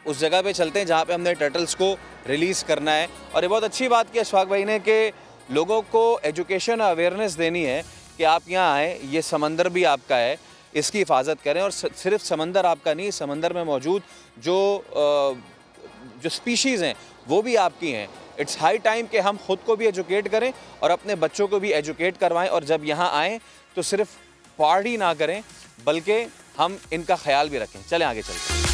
उस जगह पे चलते हैं जहाँ पे हमने टर्टल्स को रिलीज़ करना है। और ये बहुत अच्छी बात की अशफाक भाई ने कि लोगों को एजुकेशन अवेयरनेस देनी है कि आप यहाँ आएँ, ये समंदर भी आपका है, इसकी हिफाजत करें। और सिर्फ समंदर आपका नहीं, समंदर में मौजूद जो स्पीशीज़ हैं वो भी आपकी हैं। इट्स हाई टाइम कि हम ख़ुद को भी एजुकेट करें और अपने बच्चों को भी एजुकेट करवाएं, और जब यहाँ आएँ तो सिर्फ पार्टी ना करें बल्कि हम इनका ख्याल भी रखें। चलें आगे चलते हैं।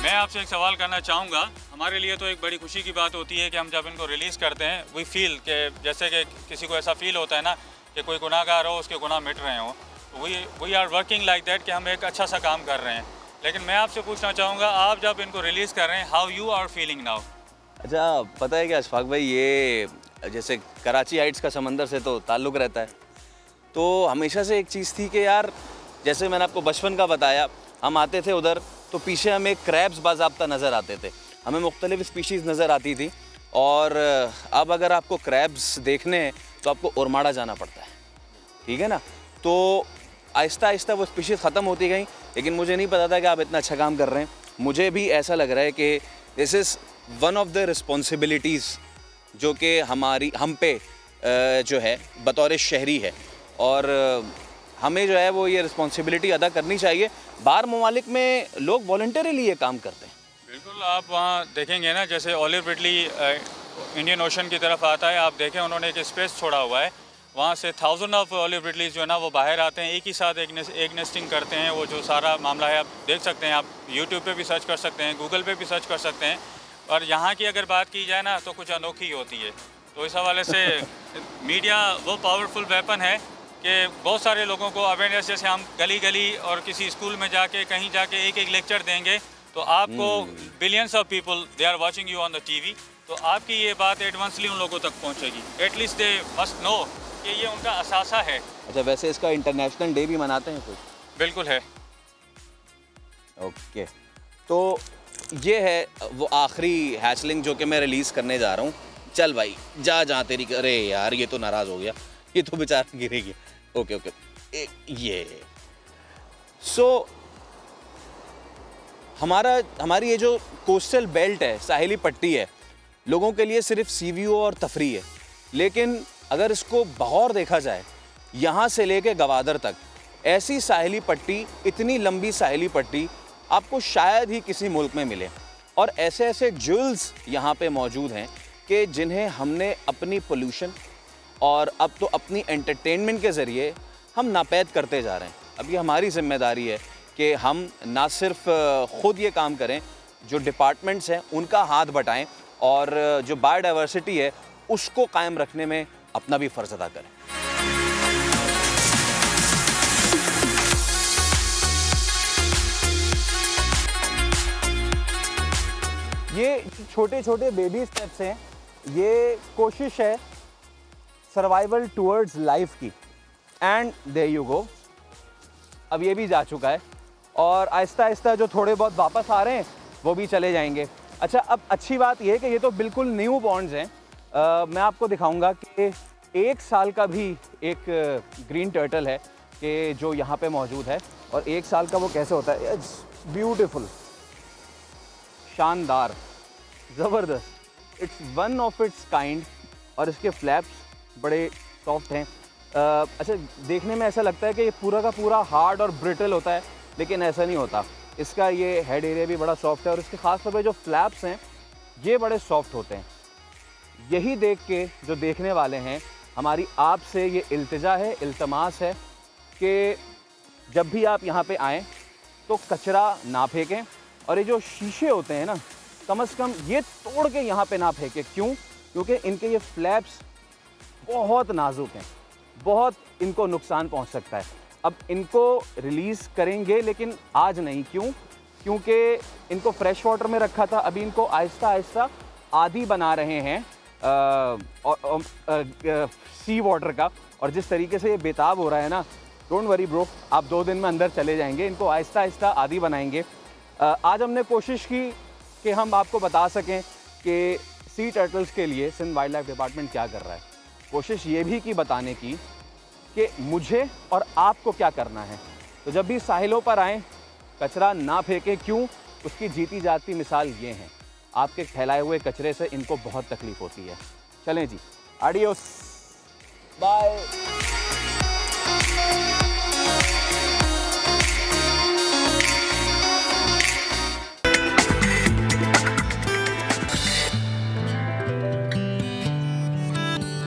मैं आपसे एक सवाल करना चाहूँगा। हमारे लिए तो एक बड़ी खुशी की बात होती है कि हम जब इनको रिलीज़ करते हैं वी फील कि जैसे कि किसी को ऐसा फील होता है ना कि कोई गुनाहगार हो, उसके गुनाह मिट रहे हों। We are working like that कि हम एक अच्छा सा काम कर रहे हैं। लेकिन मैं आपसे पूछना चाहूँगा, आप जब इनको रिलीज़ कर रहे हैं, how you are feeling now? अच्छा, पता है क्या अशफाक भाई, ये जैसे कराची हाइट्स का समंदर से तो ताल्लुक़ रहता है, तो हमेशा से एक चीज़ थी कि यार जैसे मैंने आपको बचपन का बताया, हम आते थे उधर तो पीछे हमें क्रैब्स बाज़ाब्ता नज़र आते थे, हमें मुख्तलिफ़ स्पीशीज़ नज़र आती थी। और अब अगर आपको क्रैब्स देखने हैं तो आपको उरमाड़ा जाना पड़ता है, ठीक है ना। तो आहिस्ता आहिस्ता वो स्पीशीज़ ख़त्म होती गई, लेकिन मुझे नहीं पता था कि आप इतना अच्छा काम कर रहे हैं। मुझे भी ऐसा लग रहा है कि this is one of the responsibilities जो कि हम पे जो है बतौर शहरी है, और हमें जो है वो ये रिस्पॉन्सिबिलिटी अदा करनी चाहिए। बाहर ममालिक में लोग वॉलंटरीली ये काम करते हैं। बिल्कुल, आप वहाँ देखेंगे ना, जैसे ऑलिव रिडली इंडियन ओशन की तरफ आता है, आप देखें उन्होंने एक स्पेस छोड़ा हुआ है, वहाँ से 1000 ऑफ ऑलिव रिडलीज जो है ना वो बाहर आते हैं, एक ही साथ एक नेस्टिंग करते हैं। वो जो सारा मामला है आप देख सकते हैं, आप यूट्यूब पे भी सर्च कर सकते हैं, गूगल पे भी सर्च कर सकते हैं। और यहाँ की अगर बात की जाए ना तो कुछ अनोखी होती है। तो इस हवाले से मीडिया वो पावरफुल वेपन है कि बहुत सारे लोगों को अवेयरनेस, जैसे हम गली गली और किसी स्कूल में जाके कहीं जाके एक एक लेक्चर देंगे तो आपको billions of people they are watching you on the TV, तो आपकी ये बात एडवांसली उन लोगों तक पहुंचेगी। एटलीस्ट दे मस्ट नो कि ये उनका असासा है। अच्छा, वैसे इसका इंटरनेशनल डे भी मनाते हैं कुछ? बिल्कुल है। ओके, तो ये है वो आखिरी हैचलिंग जो कि मैं रिलीज़ करने जा रहा हूँ। चल भाई जा जहाँ तेरी। अरे यार ये तो नाराज़ हो गया, ये तो बेचारा गिरेगी। ओके ओके, ये हमारी ये जो कोस्टल बेल्ट है, साहिली पट्टी है, लोगों के लिए सिर्फ सीवीओ और तफरी है, लेकिन अगर इसको बगौर देखा जाए, यहाँ से लेके गवादर तक ऐसी साहिली पट्टी, इतनी लंबी साहिली पट्टी आपको शायद ही किसी मुल्क में मिले। और ऐसे ऐसे ज्वेल्स यहाँ पे मौजूद हैं कि जिन्हें हमने अपनी पोल्यूशन और अब तो अपनी एंटरटेनमेंट के ज़रिए हम नापैद करते जा रहे हैं। अब ये हमारी ज़िम्मेदारी है कि हम ना सिर्फ ख़ुद ये काम करें, जो डिपार्टमेंट्स हैं उनका हाथ बटाएं, और जो बायोडाइवर्सिटी है उसको कायम रखने में अपना भी फ़र्ज़ अदा करें। ये छोटे छोटे बेबी स्टेप्स हैं, ये कोशिश है सर्वाइवल टूवर्ड्स लाइफ की, एंड देयर यू गो। अब ये भी जा चुका है और आहिस्ता आहिस्ता जो थोड़े बहुत वापस आ रहे हैं वो भी चले जाएंगे। अच्छा, अब अच्छी बात ये है कि ये तो बिल्कुल न्यू बॉन्ड्स हैं। मैं आपको दिखाऊंगा कि 1 साल का भी एक ग्रीन टर्टल है कि जो यहाँ पे मौजूद है, और 1 साल का वो कैसे होता है। इट्स ब्यूटीफुल, शानदार, ज़बरदस्त, it's one of its kind, और इसके फ्लैप्स बड़े सॉफ्ट हैं। अच्छा, देखने में ऐसा लगता है कि ये पूरा का पूरा हार्ड और ब्रिटल होता है, लेकिन ऐसा नहीं होता। इसका ये हेड एरिया भी बड़ा सॉफ्ट है, और इसके ख़ास तौर पर जो फ्लैप्स हैं ये बड़े सॉफ्ट होते हैं। यही देख के जो देखने वाले हैं, हमारी आपसे ये इल्तिजा है, इल्तमास है कि जब भी आप यहाँ पे आएँ तो कचरा ना फेंकें, और ये जो शीशे होते हैं ना, कम से कम ये तोड़ के यहाँ पे ना फेंकें। क्यों? क्योंकि इनके ये फ्लैप्स बहुत नाजुक हैं, बहुत इनको नुकसान पहुँच सकता है। अब इनको रिलीज़ करेंगे लेकिन आज नहीं। क्यों? क्योंकि इनको फ्रेश वाटर में रखा था, अभी इनको आहिस्ता आहिस्ता आदी बना रहे हैं सी वाटर का। और जिस तरीके से ये बेताब हो रहा है ना, डोंट वरी ब्रो, आप 2 दिन में अंदर चले जाएंगे। इनको आहिस्ता आहिस्ता आदी बनाएंगे। आज हमने कोशिश की कि हम आपको बता सकें कि सी टर्टल्स के लिए सिंध वाइल्ड लाइफ डिपार्टमेंट क्या कर रहा है। कोशिश ये भी की बताने की कि मुझे और आपको क्या करना है। तो जब भी साहिलों पर आएँ, कचरा ना फेंकें। क्यों? उसकी जीती जाती मिसाल ये है, आपके फैलाए हुए कचरे से इनको बहुत तकलीफ़ होती है। चलें जी, आडियोस, बाय।